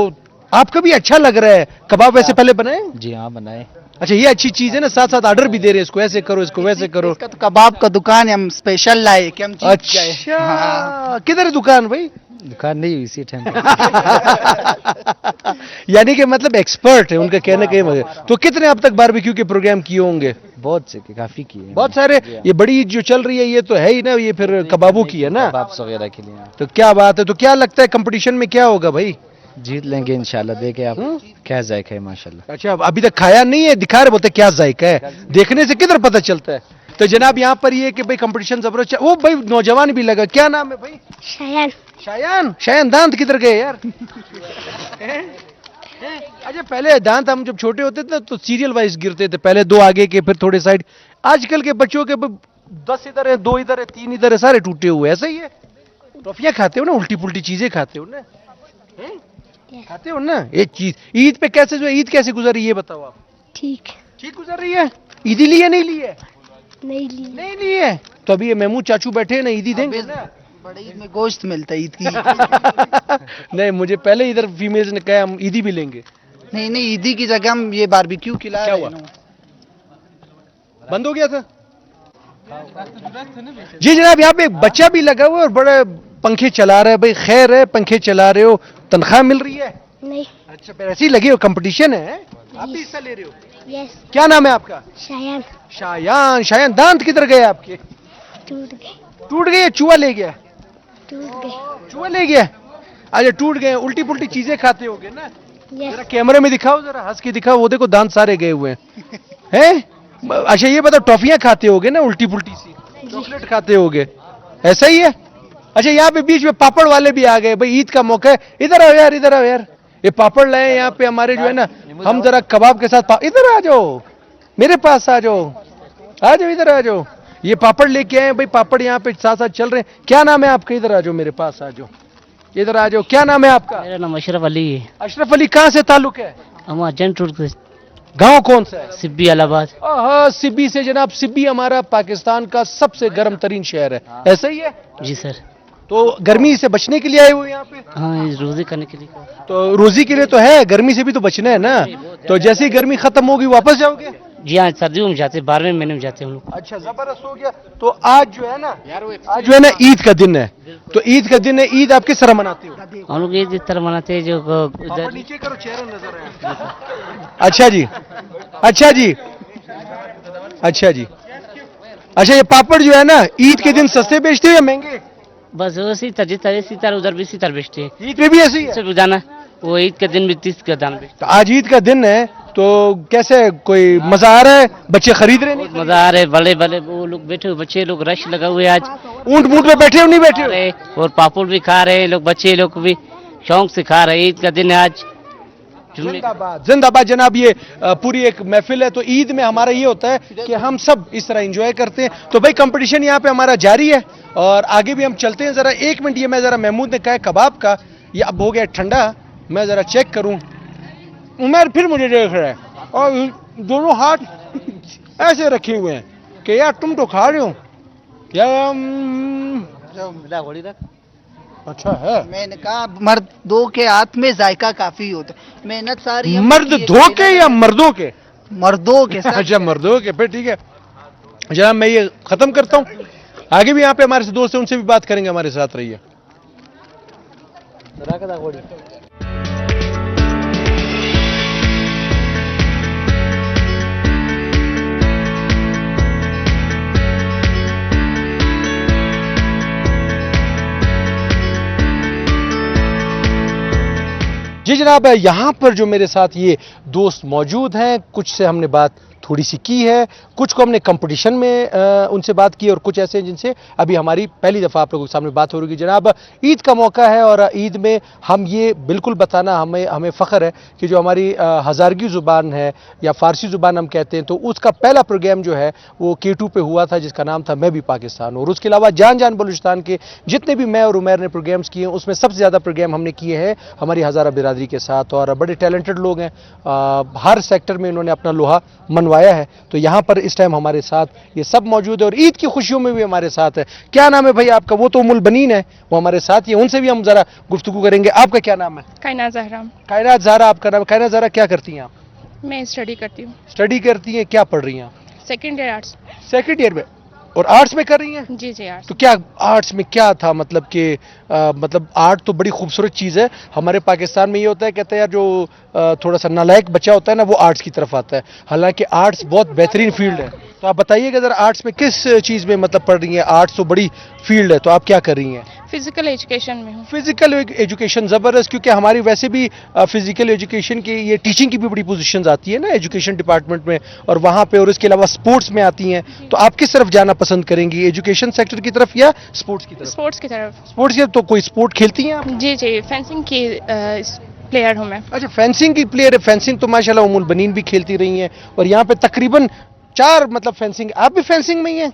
आपका भी अच्छा लग रहा है। कबाब वैसे पहले बनाए? जी हाँ, बनाए। अच्छा ये अच्छी चीज है ना, साथ साथ ऑर्डर भी दे रहे हैं, इसको ऐसे करो, इसको वैसे करो। इसका तो कबाब का दुकान है, हम स्पेशल लाए कि हम जीत जाए। अच्छा किधर है दुकान भाई? दुकान नहीं, इसी टाइम यानी कि मतलब एक्सपर्ट है उनका कहने के मतलब। तो कितने अब तक बारबेक्यू के प्रोग्राम किए होंगे? बहुत से, काफी किए, बहुत सारे। ये बड़ी ईद जो चल रही है ये तो है ही ना, ये फिर कबाबों की है ना, कबाब्स वगैरह के लिए। तो क्या बात है। तो क्या लगता है कंपटीशन में क्या होगा भाई? जीत लेंगे इंशाल्लाह, देखे आप क्या जायका है माशाल्लाह। अच्छा, अभी तक खाया नहीं है, दिखा रहे, बोलते क्या जायका है, देखने से किधर पता चलता है। तो जनाब यहाँ पर ये कि भाई कंपटीशन जबरदस्त, वो भाई नौजवान भी लगा, क्या नाम है भाई? शायान। शायान। शायान, दांत किधर गए यार? अच्छा, पहले दांत हम जब छोटे होते थे तो सीरियल वाइज गिरते थे, पहले दो आगे के फिर थोड़े साइड। आजकल के बच्चों के 10 इधर है, 2 इधर है, 3 इधर है, सारे टूटे हुए, ऐसा ही है। टॉफियां खाते हो ना, उल्टी पुल्टी चीजें खाते हो ना, खाते हो ना। एक चीज, ईद पे कैसे, जो ईद कैसे गुजरी ये बताओ आप। ठीक। ठीक गुजर रही है? ईदी ली है नहीं ली है? नहीं ली। नहीं ली है तो अभी ये महमूद चाचू बैठे हैं ना, ईदी देंगे ना। बड़े ईद में गोश्त मिलता है ईद की। नहीं, मुझे पहले इधर फीमेल्स ने कहा हम ईदी भी लेंगे। नहीं नहीं, ईदी की जगह हम ये बारबेक्यू खिला क्या रहे हुआ? हैं। बंद हो गया था। जी जनाब, यहाँ पे एक बच्चा भी लगा हुआ है और बड़े पंखे चला रहा है। भाई खैर है, पंखे चला रहे हो, तनख्वाह मिल रही है? नहीं। अच्छा, फिर ऐसे ही लगे हो, कंपटीशन है, आप भी हिस्सा ले रहे हो? यस। क्या नाम है आपका? शायान। शायान। शायान, दांत किधर गए आपके? टूट गए। टूट गए? चूहा ले गया? टूट गए। चूहा ले गया? अच्छा, टूट गए। उल्टी पुल्टी चीजें खाते होगे ना? यस। जरा कैमरे में दिखाओ, जरा हंस के दिखाओ, वो देखो दांत सारे गए हुए हैं। अच्छा, ये बताओ, टॉफियां खाते होगे ना उल्टी पुल्टी सी, चॉकलेट खाते होगे, ऐसा ही है? अच्छा, यहाँ पे बीच में पापड़ वाले भी आ गए। भाई ईद का मौका है, इधर आओ यार, इधर आओ यार, ये पापड़ लाए यहाँ पे हमारे जो है ना, हम जरा कबाब के साथ इधर आ जाओ, मेरे पास आ जाओ, आ जाओ, इधर आ जाओ। ये पापड़ लेके आए भाई, पापड़ यहाँ पे साथ साथ चल रहे हैं। क्या नाम है आपका? इधर आ जाओ, मेरे पास आ जाओ, इधर आ जाओ। क्या नाम है आपका? मेरा नाम अशरफ अली है। अशरफ अली, कहाँ से ताल्लुक है? हम अर्जेंट रोड से, गांव कौन सा है? सिब्बी इलाहाबाद। हाँ, सिब्बी से जनाब। सिब्बी हमारा पाकिस्तान का सबसे गर्म तरीन शहर है, ऐसा ही है? जी सर। तो गर्मी से बचने के लिए आए हुए यहाँ पे? हाँ, इस रोजे करने के लिए। तो रोजी के लिए तो है, गर्मी से भी तो बचना है ना। तो जैसे ही गर्मी खत्म होगी वापस जाओगे? जी हाँ, सर्दियों में जाते हैं, 12वें महीने में जाते हैं हम लोग। अच्छा, जबरदस्त हो गया। तो आज जो है ना, आज जो है ना ईद का दिन है, तो ईद का दिन है। ईद आप किस तरह मनाते हो? हम लोग ईद इस तरह मनाते हैं जो पापड़ नीचे करो, चेहरा नजर आए। अच्छा जी, अच्छा जी, अच्छा जी। अच्छा, ये पापड़ जो है ना, ईद के दिन सस्ते बेचते हो या महंगे? बस इसी तरह इसी तरह उधर भी इसी तरह बेचते हैं। ईद में भी ऐसी है? सिर्फ रोजाना वो ईद के दिन भी 30 का दाम बेचते तो आज ईद का दिन है, तो कैसे, कोई मजा आ रहा है? बच्चे खरीद रहे हैं? मजा आ रहे, बड़े बड़े वो लोग बैठे हुए, बच्चे लोग रश लगा हुए आज। ऊंट मूट पे बैठे हो, नहीं बैठे हो? और पापड़ भी खा रहे हैं लोग, बच्चे लोग भी शौक से खा रहे हैं। ईद का दिन है आज। जिंदाबाद, जिंदाबाद जनाब। ये पूरी एक महफिल है। तो ईद में हमारा ये होता है कि हम सब इस तरह एंजॉय करते हैं। तो भाई कंपटीशन यहाँ पे हमारा जारी है और आगे भी हम चलते हैं। जरा एक मिनट, ये मैं जरा महमूद ने कहा है कबाब का, ये अब हो गया ठंडा, मैं जरा चेक करूं। उमर फिर मुझे देख रहा है और दोनों हाथ ऐसे रखे हुए हैं कि यार तुम तो खा रहे हो यार। अच्छा है। मैंने कहा मर्द दो के हाथ में जायका काफी होता है, मेहनत सारी है। मर्द धो के या मर्दों के? मर्दों के साथ। अच्छा, मर्दों के, फिर ठीक है जनाब। मैं ये खत्म करता हूँ, आगे भी यहाँ पे हमारे से दोस्त हैं, उनसे भी बात करेंगे। हमारे साथ रहिए। जी जनाब, यहाँ पर जो मेरे साथ ये दोस्त मौजूद हैं, कुछ से हमने बात थोड़ी सी की है, कुछ को हमने कंपटीशन में उनसे बात की और कुछ ऐसे हैं जिनसे अभी हमारी पहली दफ़ा आप लोगों के सामने बात हो रही है। जनाब, ईद का मौका है और ईद में हम ये बिल्कुल बताना हमें फ़ख्र है कि जो हमारी हज़ारगी ज़ुबान है या फ़ारसी ज़ुबान हम कहते हैं, तो उसका पहला प्रोग्राम जो है वो K2 पे हुआ था, जिसका नाम था मैं भी पाकिस्तान। और उसके अलावा जान जान बलूचिस्तान के जितने भी मैं और उमैर ने प्रोग्राम्स किए हैं, उसमें सबसे ज़्यादा प्रोग्राम हमने किए हैं हमारी हज़ारा बिरादरी के साथ। और बड़े टैलेंटेड लोग हैं, हर सेक्टर में इन्होंने अपना लोहा मनवाया है। तो यहाँ पर इस टाइम हमारे साथ ये सब मौजूद है और ईद की खुशियों में भी हमारे साथ है। क्या नाम है भाई आपका? वो तो उमुल बनीन है, वो हमारे साथ ही है, उनसे भी हम जरा गुफ्तगू करेंगे। आपका क्या नाम है? कायनात ज़हरा। कायनात ज़हरा आपका नाम? कायनात ज़हरा, क्या करती हैं आप? मैं स्टडी करती हूँ। स्टडी करती हैं, क्या पढ़ रही हैं आप? Second year arts. Second year में? और आर्ट्स में कर रही हैं? जी जी आर्ट्स। तो क्या आर्ट्स में क्या था, मतलब कि मतलब आर्ट तो बड़ी खूबसूरत चीज़ है। हमारे पाकिस्तान में ये होता है, कहते हैं यार जो थोड़ा सा नालायक बच्चा होता है ना, वो आर्ट्स की तरफ आता है। हालांकि आर्ट्स बहुत बेहतरीन फील्ड है। तो आप बताइएगा ज़रा, आर्ट्स में किस चीज़ में मतलब पढ़ रही हैं? आर्ट्स तो बड़ी फील्ड है, तो आप क्या कर रही हैं? फिजिकल एजुकेशन में हूँ। फिजिकल एजुकेशन जबरदस्त, क्योंकि हमारी वैसे भी फिजिकल एजुकेशन की ये टीचिंग की भी बड़ी पोजीशंस आती है ना एजुकेशन डिपार्टमेंट में, और वहाँ पे, और इसके अलावा स्पोर्ट्स में आती हैं, तो आप किस तरफ जाना पसंद करेंगी, एजुकेशन सेक्टर की तरफ या स्पोर्ट्स की तरफ? स्पोर्ट्स की तरफ। स्पोर्ट्स की तरफ। तो कोई स्पोर्ट खेलती हैं आप? जी जी, फेंसिंग की प्लेयर हूँ मैं। अच्छा, फेंसिंग की प्लेयर है। फेंसिंग तो माशाल्लाह उम्मुल बनीन भी खेलती रही हैं, और यहाँ पे तकरीबन 4 मतलब फेंसिंग, आप भी फेंसिंग में ही हैं?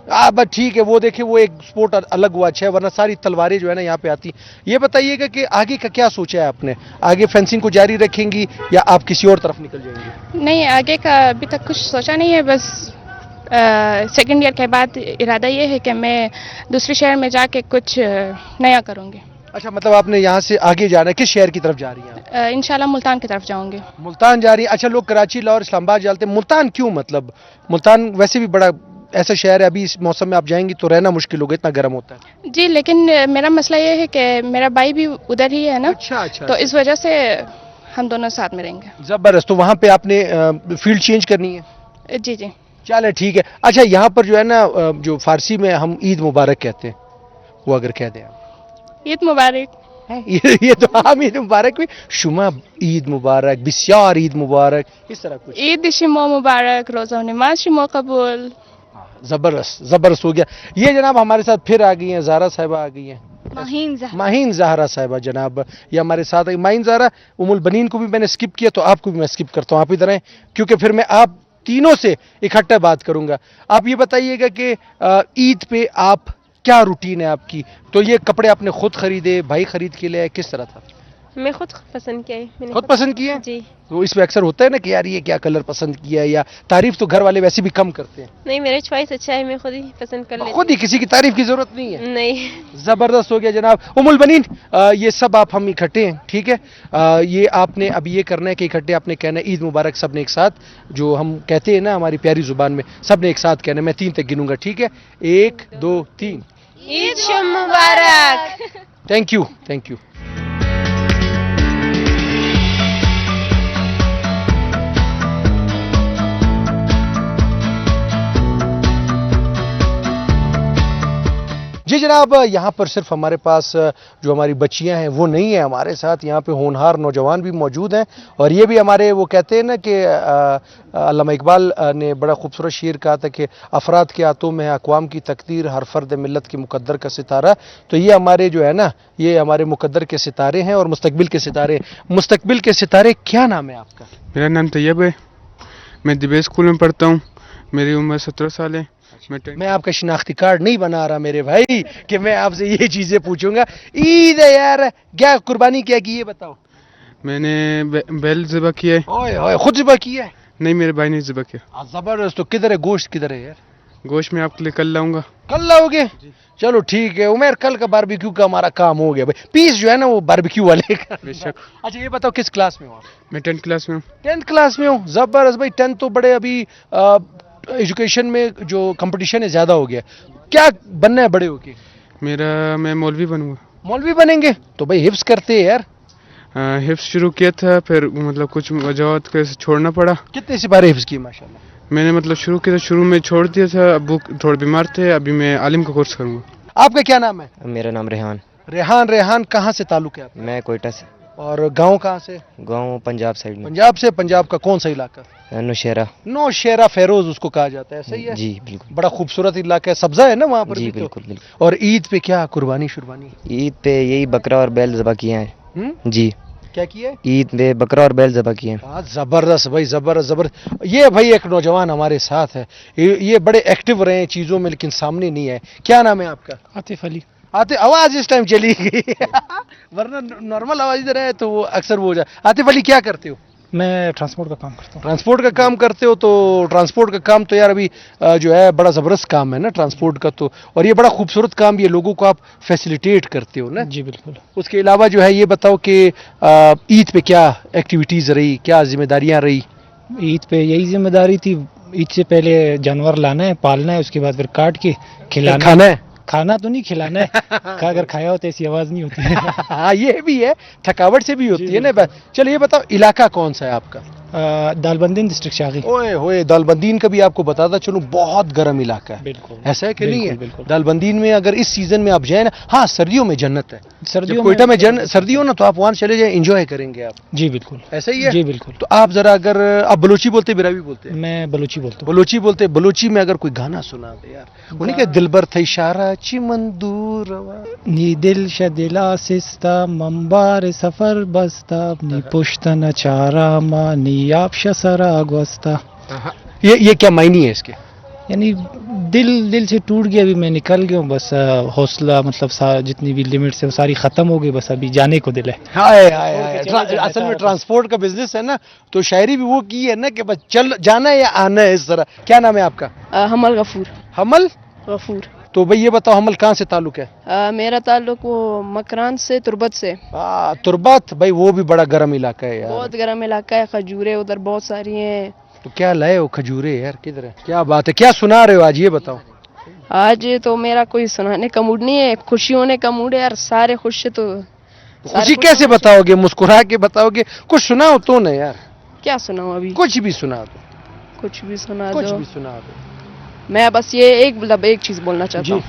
बस ठीक है, वो देखिए वो एक स्पोर्ट अलग हुआ, अच्छा है, वरना सारी तलवारें जो है ना यहाँ पे आती। ये बताइएगा कि आगे का क्या सोचा है आपने, आगे फेंसिंग को जारी रखेंगी या आप किसी और तरफ निकल जाएंगी? नहीं, आगे का अभी तक कुछ सोचा नहीं है, बस सेकंड ईयर के बाद इरादा ये है कि मैं दूसरे शहर में जाके कुछ नया करूँगी। अच्छा, मतलब आपने यहाँ से आगे जाना है, किस शहर की तरफ जा रही हैं? इंशाल्लाह मुल्तान की तरफ जाऊँगी। मुल्तान जा रही है। अच्छा, लोग कराची, लाहौर, इस्लामाबाद जाते हैं, मुल्तान क्यों? मतलब मुल्तान वैसे भी बड़ा ऐसा शहर है, अभी इस मौसम में आप जाएंगी तो रहना मुश्किल होगा, इतना गर्म होता है। जी, लेकिन मेरा मसला ये है कि मेरा भाई भी उधर ही है ना। अच्छा, तो इस वजह से हम दोनों साथ में रहेंगे। जबरदस्त। तो वहाँ पे आपने फील्ड चेंज करनी है? जी जी। चले ठीक है। अच्छा, यहाँ पर जो है ना जो फारसी में हम ईद मुबारक कहते हैं, वो अगर कह दें आप। ईद मुबारक। ये तो हम ईद मुबारक भी, शुमा ईद मुबारक, बिस्यार ईद मुबारक, इस तरह कुछ। ईद शिमो मुबारक, रोज़ा नमाज शिमो कबूल। जबरदस्त, जबरदस्त हो गया। ये जनाब हमारे साथ फिर आ गई हैं, ज़ारा साहिबा आ गई हैं, माहीन ज़हरा साहिबा जनाब, ये हमारे साथ है। माहीन ज़हरा, उमुल बनीन को भी मैंने स्किप किया, तो आपको भी मैं स्किप करता हूँ, आप इधर आए, क्योंकि फिर मैं आप तीनों से इकट्ठा बात करूंगा। आप ये बताइएगा कि ईद पे आप क्या रूटीन है आपकी? तो ये कपड़े आपने खुद खरीदे, भाई खरीद के लिए, किस तरह था? मैं खुद पसंद किया है। मैंने खुद पसंद किए? जी। तो इसमें अक्सर होता है ना कि यार ये क्या कलर पसंद किया है, या तारीफ तो घर वाले वैसे भी कम करते हैं। नहीं, मेरा चॉइस अच्छा है, मैं खुद ही पसंद कर लेती खुद ही, किसी की तारीफ की जरूरत नहीं है। हूँ। नहीं। जबरदस्त हो गया जनाब। उमुल बनीन, ये सब आप हम इकट्ठे हैं, ठीक है? ये आपने अभी ये करना है कि इकट्ठे आपने कहना है ईद मुबारक, सब ने एक साथ, जो हम कहते हैं ना हमारी प्यारी जुबान में, सब ने एक साथ कहना है। मैं 3 तक गिनूंगा, ठीक है? 1 2 3। ईद मुबारक। Thank you, thank you. जी जनाब, यहाँ पर सिर्फ हमारे पास जो हमारी बच्चियाँ हैं वो नहीं है हमारे साथ, यहाँ पे होनहार नौजवान भी मौजूद हैं, और ये भी हमारे, वो कहते हैं ना कि अल्लामा इकबाल ने बड़ा खूबसूरत शेर कहा था कि अफराद के हाथों में है अक़वाम की तकदीर, हर फर्द मिलत की मुकद्दर का सितारा। तो ये हमारे जो है ना, ये हमारे मुकद्दर के सितारे हैं और मुस्तकबिल के सितारे। मुस्तकबिल के सितारे, क्या नाम है आपका? मेरा नाम तैयब है, मैं दिबे स्कूल में पढ़ता हूँ, मेरी उम्र 17 साल है। मैं आपका शिनाख्ती कार्ड नहीं बना रहा मेरे भाई कि मैं आपसे ये चीजें पूछूंगा। ईद है यार, क्या कुर्बानी क्या की, ये बताओ। मैंने बैल ज़िबा किया है। ओए ओए, खुद ज़िबा किया है? नहीं, मेरे भाई ने ज़िबा किया। जबरदस्त। तो किधर है गोश्त, किधर है यार? गोश्त मैं आपके लिए कल लाऊंगा। कल लाओगे? चलो ठीक है उमर, कल का बारबेक्यू का हमारा काम हो गया भाई। पीस जो है ना वो बारबेक्यू वाले का। बेशक। अच्छा ये बताओ किस क्लास में हो आप? मैं 10th क्लास में हूँ। 10th क्लास में हूँ, जबरदस्त भाई। 10th तो बड़े अभी एजुकेशन में जो कंपटीशन है ज्यादा हो गया। क्या बनना है बड़े होके? मैं मौलवी बनूंगा। मौलवी बनेंगे? तो भाई हिफ्स करते हैं यार। हिफ्स शुरू किया था, फिर मतलब कुछ वजह से छोड़ना पड़ा। कितने सिपारे हिफ्स किए माशाल्लाह? मैंने मतलब शुरू किया था, शुरू में छोड़ दिया था, अबू थोड़े बीमार थे, अभी मैं आलिम का कोर्स करूँगा। आपका क्या नाम है? मेरा नाम रेहान। रेहान, रेहान कहाँ से ताल्लुक है आपका? मैं कोयटा से। और गांव कहाँ से? गांव पंजाब साइड में। पंजाब से? पंजाब का कौन सा इलाका? नौशेरा। नौशेरा, फेरोज उसको कहा जाता है, सही है? जी बिल्कुल। बड़ा खूबसूरत इलाका है, सब्जा है ना वहाँ पर? जी भी बिल्कुल तो। बिल्कुल। और ईद पे क्या कुर्बानी शुरबानी? ईद पे यही बकरा और बैल ज़बा किए हैं। जी। क्या किया है? ईद पे बकरा और बैल ज़बा किए हैं। जबरदस्त भाई, जबरदस्त जबरदस्त। ये भाई एक नौजवान हमारे साथ है, ये बड़े एक्टिव रहे हैं चीजों में, लेकिन सामने नहीं है। क्या नाम है आपका? आतिफ अली। आवाज इस टाइम चली गई वरना नॉर्मल आवाज इधर है तो वो अक्सर वो हो जाए। आतिफ अली क्या करते हो? मैं ट्रांसपोर्ट का काम करता हूँ। ट्रांसपोर्ट का काम करते हो? तो ट्रांसपोर्ट का काम तो यार अभी जो है बड़ा ज़बरदस्त काम है ना ट्रांसपोर्ट का, तो और ये बड़ा खूबसूरत काम, ये लोगों को आप फैसिलिटेट करते हो ना? जी बिल्कुल। उसके अलावा जो है ये बताओ कि ईद पे क्या एक्टिविटीज़ रही, क्या जिम्मेदारियाँ रही? ईद पे यही जिम्मेदारी थी, ईद से पहले जानवर लाना है, पालना है, उसके बाद फिर काट के खिलाना, खाना है। खाना तो नहीं, खिलाना है। अगर खाया हो तो ऐसी आवाज़ नहीं होती है। हाँ ये भी है, थकावट से भी होती है ना। चलो ये बताओ इलाका कौन सा है आपका? दालबंदीन डिस्ट्रिक्ट शागी। ओए होए, दालबंदीन का भी आपको बताता चलूं बहुत गर्म इलाका है। बिल्कुल, ऐसा है कि नहीं है? बिल्कुल। दालबंदीन में अगर इस सीजन में आप जाए ना, हाँ सर्दियों में जन्नत है। सर्दियों जब कोयटा में सर्दी हो ना तो आप वहां चले जाए, एंजॉय करेंगे आप। जी बिल्कुल, ऐसा ही है? जी बिल्कुल। तो आप जरा, अगर आप बलूची बोलते हैं, बिरावी बोलते हैं? मैं बलूची बोलता हूँ। बलूची बोलते हैं, बलूची में अगर कोई गाना सुना दे यार, उन्हीं के दिलबर थे इशारा चिमन दूर रवा। नी दिल शदिला सिस्ता मंबार सफर बस्ता नी पुश्तन चारा मा नी आपशा सरा gwasta। ये क्या मायनी है इसके? यानी दिल से टूट गया, अभी मैं निकल गया हूँ, बस हौसला मतलब जितनी भी लिमिट्स है वो सारी खत्म हो गई, बस अभी जाने को दिल है। हाय हाय हाय, असल में ट्रांसपोर्ट का बिजनेस है ना, तो शायरी भी वो की है ना कि बस चल जाना है या आना है, इस तरह। क्या नाम है आपका? हमल गफूर। हमल गफूर। तो भाई ये बताओ, हमल कहाँ से ताल्लुक है? मेरा ताल्लुक वो मकरान से, तुरबत से। तुरबत, भाई वो भी बड़ा गर्म इलाका है यार। बहुत गर्म इलाका है, खजूरें उधर बहुत सारी हैं। तो क्या लाए हो खजूरे यार, किधर है? क्या बात है, क्या सुना रहे हो आज, ये बताओ। आज तो मेरा कोई सुनाने का मूड नहीं है, खुशी होने का मूड है यार, सारे खुश है। तो खुशी कैसे बताओगे, मुस्कुरा के बताओगे? कुछ सुनाओ तो ना यार। क्या सुनाऊं अभी? कुछ भी सुना दो, कुछ भी सुना कुछ दो। भी सुना दो। मैं बस ये एक चीज बोलना चाहता हूँ,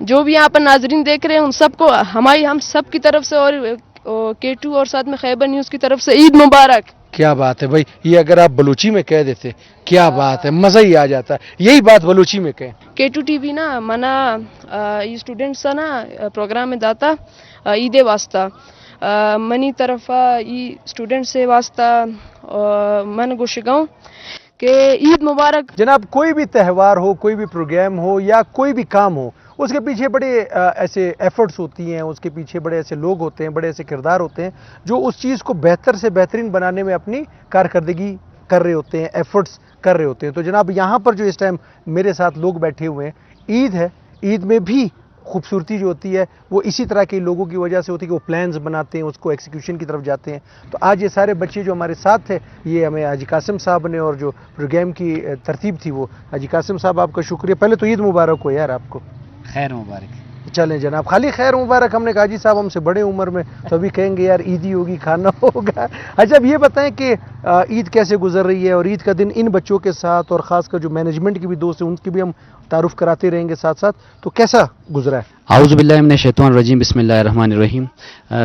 जो भी यहाँ पर नाजरीन देख रहे हैं उन सबको हम सब की तरफ से और K2 और साथ में खैबर न्यूज की तरफ से ईद मुबारक। क्या बात है भाई, ये अगर आप बलूची में कह देते, क्या बात है, मजा ही आ जाता। यही बात बलूची में कहें। K2 TV ना मना ये स्टूडेंट्स ना प्रोग्राम में दाता ईदे वास्ता मनी तरफा ये स्टूडेंट से वास्ता मन गुशगाऊं कि ईद मुबारक। जनाब, कोई भी त्यौहार हो, कोई भी प्रोग्राम हो या कोई भी काम हो, उसके पीछे बड़े ऐसे एफर्ट्स होती हैं, उसके पीछे बड़े ऐसे लोग होते हैं, बड़े ऐसे किरदार होते हैं जो उस चीज़ को बेहतर से बेहतरीन बनाने में अपनी कारकर्दगी कर रहे होते हैं, एफर्ट्स कर रहे होते हैं। तो जनाब, यहाँ पर जो इस टाइम मेरे साथ लोग बैठे हुए हैं, ईद है, ईद में भी खूबसूरती जो होती है वो इसी तरह के लोगों की वजह से होती है कि वो प्लान्स बनाते हैं, उसको एक्सिक्यूशन की तरफ जाते हैं। तो आज ये सारे बच्चे जो हमारे साथ थे, ये हमें हाजी कासिम साहब ने, और जो प्रोग्राम की तरतीब थी वो हाजी कासिम साहब, आपका शुक्रिया। पहले तो ईद मुबारक हो यार आपको। खैर मुबारक। चलें जनाब, खाली खैर मुबारक हमने कहा, जी साहब हमसे बड़े उम्र में, तो अभी कहेंगे यार ईदी होगी, खाना होगा। अच्छा, अब ये बताएं कि ईद कैसे गुजर रही है, और ईद का दिन इन बच्चों के साथ, और ख़ासकर जो मैनेजमेंट के भी दोस्त हैं उनकी भी हम तारुफ कराते रहेंगे साथ साथ, तो कैसा गुजरा है? आऊज़ु बिल्लाहि मिनश शैतानिर रजीम, बिस्मिल्लाहिर्रहमानिर्रहीम।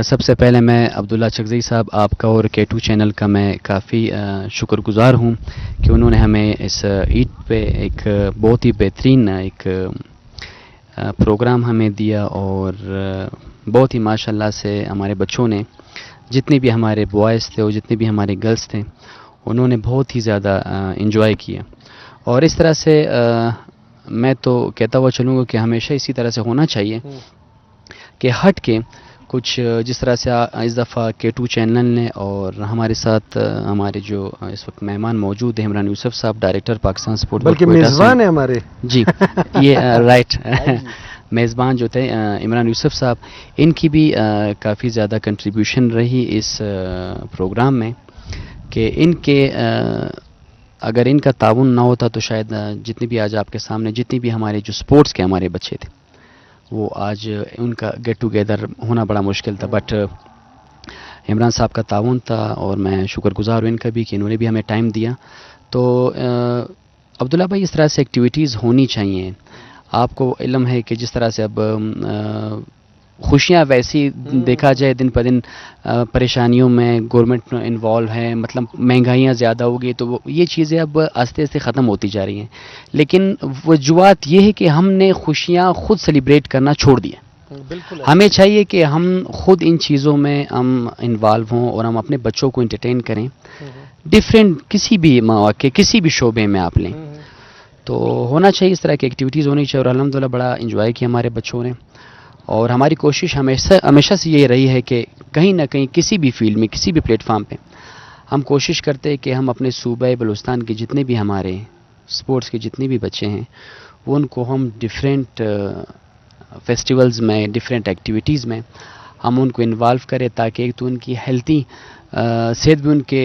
सबसे पहले मैं अब्दुल्ला चकज़ई साहब आपका और K2 चैनल का मैं काफ़ी शुक्रगुज़ार हूँ कि उन्होंने हमें इस ईद पे एक बहुत ही बेहतरीन एक प्रोग्राम हमें दिया, और बहुत ही माशाल्लाह से हमारे बच्चों ने, जितने भी हमारे बॉयज़ थे और जितने भी हमारे गर्ल्स थे, उन्होंने बहुत ही ज़्यादा इंजॉय किया। और इस तरह से मैं तो कहता हुआ चलूँगा कि हमेशा इसी तरह से होना चाहिए कि हट के कुछ, जिस तरह से इस दफ़ा K2 चैनल ने, और हमारे साथ हमारे जो इस वक्त मेहमान मौजूद हैं, इमरान यूसुफ साहब, डायरेक्टर पाकिस्तान स्पोर्ट, बल्कि मेज़बान है हमारे। जी ये राइट मेज़बान जो थे इमरान यूसुफ साहब, इनकी भी काफ़ी ज़्यादा कंट्रीब्यूशन रही इस प्रोग्राम में, कि इनके अगर इनका ताउन ना होता तो शायद जितनी भी आज आपके सामने जितनी भी हमारे जो स्पोर्ट्स के हमारे बच्चे थे, वो आज उनका गेट टुगेदर होना बड़ा मुश्किल था। बट इमरान साहब का ताउन था, और मैं शुक्रगुज़ार हूँ इनका भी कि इन्होंने भी हमें टाइम दिया। तो अब्दुल्ला भाई, इस तरह से एक्टिविटीज़ होनी चाहिए। आपको इल्म है कि जिस तरह से अब खुशियाँ वैसी देखा जाए दिन पर दिन परेशानियों में गवर्नमेंट इन्वॉल्व है, मतलब महंगाइयाँ ज़्यादा हो गई, तो ये चीज़ें अब आस्ते आस्ते ख़त्म होती जा रही हैं। लेकिन वजूहत ये है कि हमने खुशियाँ खुद सेलिब्रेट करना छोड़ दिया। हमें चाहिए कि हम खुद इन चीज़ों में हम इन्वॉल्व हों, और हम अपने बच्चों को इंटरटेन करें, डिफरेंट किसी भी मौके, किसी भी शोबे में आप लें, तो होना चाहिए, इस तरह की एक्टिविटीज़ होनी चाहिए। और अल्हम्दुलिल्लाह बड़ा इंजॉय किया हमारे बच्चों ने। और हमारी कोशिश हमेशा से ये रही है कि कहीं ना कहीं किसी भी फील्ड में, किसी भी प्लेटफार्म पे हम कोशिश करते हैं कि हम अपने सूबे बलूचिस्तान के जितने भी हमारे स्पोर्ट्स के जितने भी बच्चे हैं, वो उनको हम डिफरेंट फेस्टिवल्स में, डिफरेंट एक्टिविटीज़ में हम उनको इन्वॉल्व करें, ताकि एक तो उनकी हेल्थी صحت بھی ان کے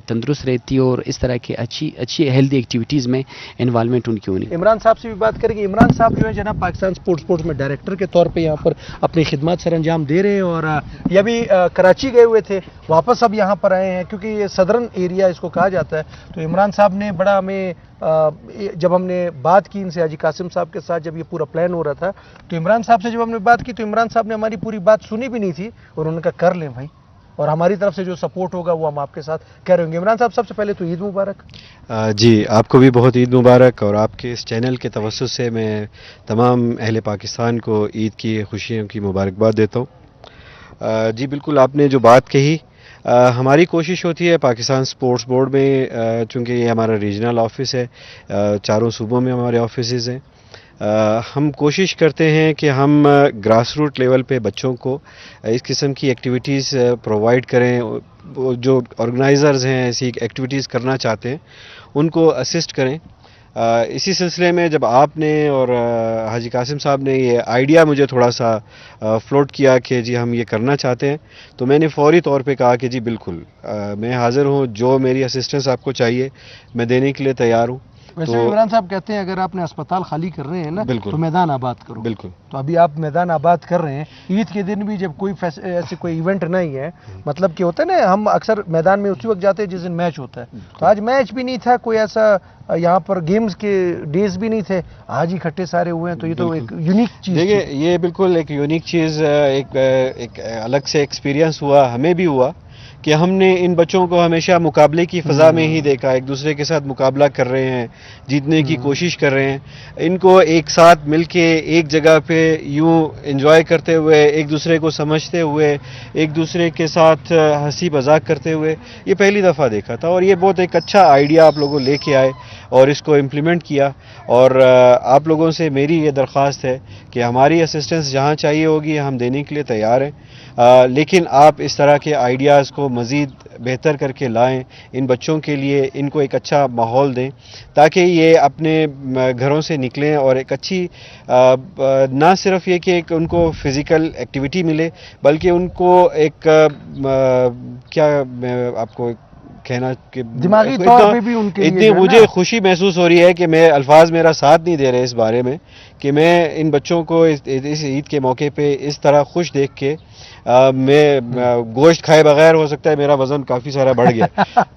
تندرست رہتی ہے اور اس طرح کے اچھی ہیلدی ایکٹیویٹیز میں انوالومنٹ ان کی ہونی. عمران صاحب سے بھی بات کریں گے. عمران صاحب جو ہے جناب پاکستان سپورٹس میں ڈائریکٹر کے طور پہ یہاں پر اپنی خدمات سر انجام دے رہے ہیں اور یہ بھی کراچی گئے ہوئے تھے, واپس اب یہاں پر آئے ہیں کیونکہ یہ صدرن ایریا اس کو کہا جاتا ہے. تو عمران صاحب نے بڑا ہمیں جب ہم نے بات کی ان سے حاجی قاسم صاحب کے ساتھ جب یہ پورا پلان ہو رہا تھا تو عمران صاحب سے جب ہم نے بات کی تو عمران صاحب نے ہماری پوری بات سنی بھی نہیں تھی اور انہوں نے کہا کر لیں بھائی, اور ہماری طرف سے جو سپورٹ ہوگا وہ ہم آپ کے ساتھ کہہ رہے ہوں گے. عمران صاحب سب سے پہلے تو عید مبارک. جی آپ کو بھی بہت عید مبارک, اور آپ کے اس چینل کے توسط سے میں تمام اہل پاکستان کو عید کی خوشیوں کی مبارکباد دیتا ہوں. جی بالکل آپ نے جو بات کہی, ہماری کوشش ہوتی ہے پاکستان سپورٹس بورڈ میں, چونکہ یہ ہمارا ریجنل آفس ہے, چاروں صوبوں میں ہمارے آفیسز ہیں, ہم کوشش کرتے ہیں کہ ہم گراس روٹ لیول پہ بچوں کو اس قسم کی ایکٹیویٹیز پرووائڈ کریں. جو آرگنائزرز ہیں ایسی ایکٹیویٹیز کرنا چاہتے ہیں ان کو اسسٹ کریں. اسی سلسلے میں جب آپ نے اور حاجی قاسم صاحب نے یہ آئیڈیا مجھے تھوڑا سا فلوٹ کیا کہ جی ہم یہ کرنا چاہتے ہیں, تو میں نے فوری طور پہ کہا کہ جی بالکل میں حاضر ہوں, جو میری اسسٹنس آپ کو چاہیے میں دینے کے لیے تیار ہوں. ویسے عمران صاحب کہتے ہیں اگر آپ نے اسپتال خالی کر رہے ہیں نا تو میدان آباد کرو. بالکل, تو ابھی آپ میدان آباد کر رہے ہیں. عید کے دن بھی جب کوئی ایسے کوئی ایونٹ نہیں ہے, مطلب کہ ہوتا ہے نا ہم اکثر میدان میں اسی وقت جاتے ہیں جس دن میچ ہوتا ہے, تو آج میچ بھی نہیں تھا, کوئی ایسا یہاں پر گیمز کے ڈیز بھی نہیں تھے, آج ہی اکٹھے سارے ہوئے ہیں, تو یہ تو ایک یونیک چیز. دیکھیے یہ بالکل ایک یونیک چیز, ایک الگ سے ایکسپیرینس ہوا, ہمیں بھی ہوا کہ ہم نے ان بچوں کو ہمیشہ مقابلے کی فضا میں ہی دیکھا, ایک دوسرے کے ساتھ مقابلہ کر رہے ہیں, جیتنے کی کوشش کر رہے ہیں. ان کو ایک ساتھ مل کے ایک جگہ پہ یوں انجوائے کرتے ہوئے, ایک دوسرے کو سمجھتے ہوئے, ایک دوسرے کے ساتھ ہنسی مذاق کرتے ہوئے یہ پہلی دفعہ دیکھا تھا. اور یہ بہت ایک اچھا آئیڈیا آپ لوگوں لے کے آئے اور اس کو امپلیمنٹ کیا. اور آپ لوگوں سے میری یہ درخواست ہے کہ ہماری اسسٹنس جہاں چاہیے ہوگی ہم دینے کے لیے تیار ہیں, لیکن آپ اس طرح کے آئیڈیاز کو مزید بہتر کر کے لائیں ان بچوں کے لیے, ان کو ایک اچھا ماحول دیں تاکہ یہ اپنے گھروں سے نکلیں اور ایک اچھی نہ صرف یہ کہ ایک ان کو فزیکل ایکٹیویٹی ملے بلکہ ان کو ایک کیا میں آپ کو کہنا کہ دماغی طور پہ بھی ان کے اتنی مجھے خوشی محسوس ہو رہی ہے کہ میں الفاظ میرا ساتھ نہیں دے رہے اس بارے میں کہ میں ان بچوں کو اس عید کے موقع پہ اس طرح خوش دیکھ کے میں گوشت کھائے بغیر ہو سکتا ہے میرا وزن کافی سارا بڑھ گیا.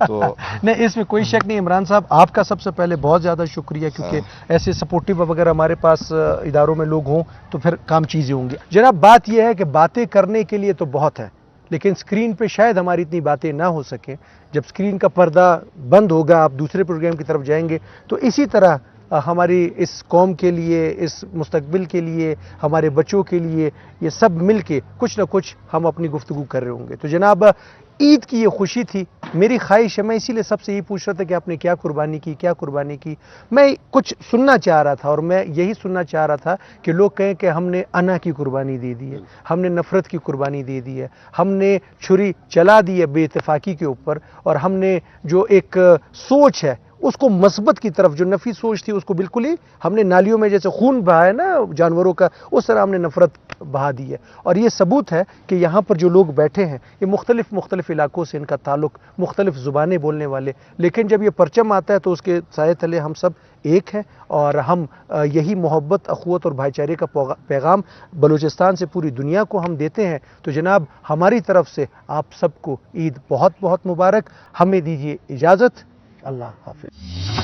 تو نہیں اس میں کوئی شک نہیں. عمران صاحب آپ کا سب سے پہلے بہت زیادہ شکریہ, کیونکہ ایسے سپورٹیو اگر ہمارے پاس اداروں میں لوگ ہوں تو پھر کام چیزیں ہوں گی. جناب بات یہ ہے کہ باتیں کرنے کے لیے تو بہت ہے, لیکن اسکرین پہ شاید ہماری اتنی باتیں نہ ہو سکیں. جب اسکرین کا پردہ بند ہوگا آپ دوسرے پروگرام کی طرف جائیں گے تو اسی طرح ہماری اس قوم کے لیے, اس مستقبل کے لیے, ہمارے بچوں کے لیے یہ سب مل کے کچھ نہ کچھ ہم اپنی گفتگو کر رہے ہوں گے. تو جناب عید کی یہ خوشی تھی, میری خواہش ہے, میں اسی لیے سب سے یہ پوچھ رہا تھا کہ آپ نے کیا قربانی کی, کیا قربانی کی. میں کچھ سننا چاہ رہا تھا اور میں یہی سننا چاہ رہا تھا کہ لوگ کہیں کہ ہم نے انا کی قربانی دے دی ہے, ہم نے نفرت کی قربانی دے دی ہے, ہم نے چھری چلا دی ہے بے اتفاقی کے اوپر, اور ہم نے جو ایک سوچ ہے اس کو مثبت کی طرف, جو نفی سوچ تھی اس کو بالکل ہی ہم نے نالیوں میں جیسے خون بہا ہے نا جانوروں کا, اس طرح ہم نے نفرت بہا دی ہے. اور یہ ثبوت ہے کہ یہاں پر جو لوگ بیٹھے ہیں یہ مختلف علاقوں سے ان کا تعلق, مختلف زبانیں بولنے والے, لیکن جب یہ پرچم آتا ہے تو اس کے سائے تلے ہم سب ایک ہیں اور ہم یہی محبت, اخوت اور بھائی چارے کا پیغام بلوچستان سے پوری دنیا کو ہم دیتے ہیں. تو جناب ہماری طرف سے آپ سب کو عید بہت بہت مبارک. ہمیں دیجیے اجازت. اللہ حافظ.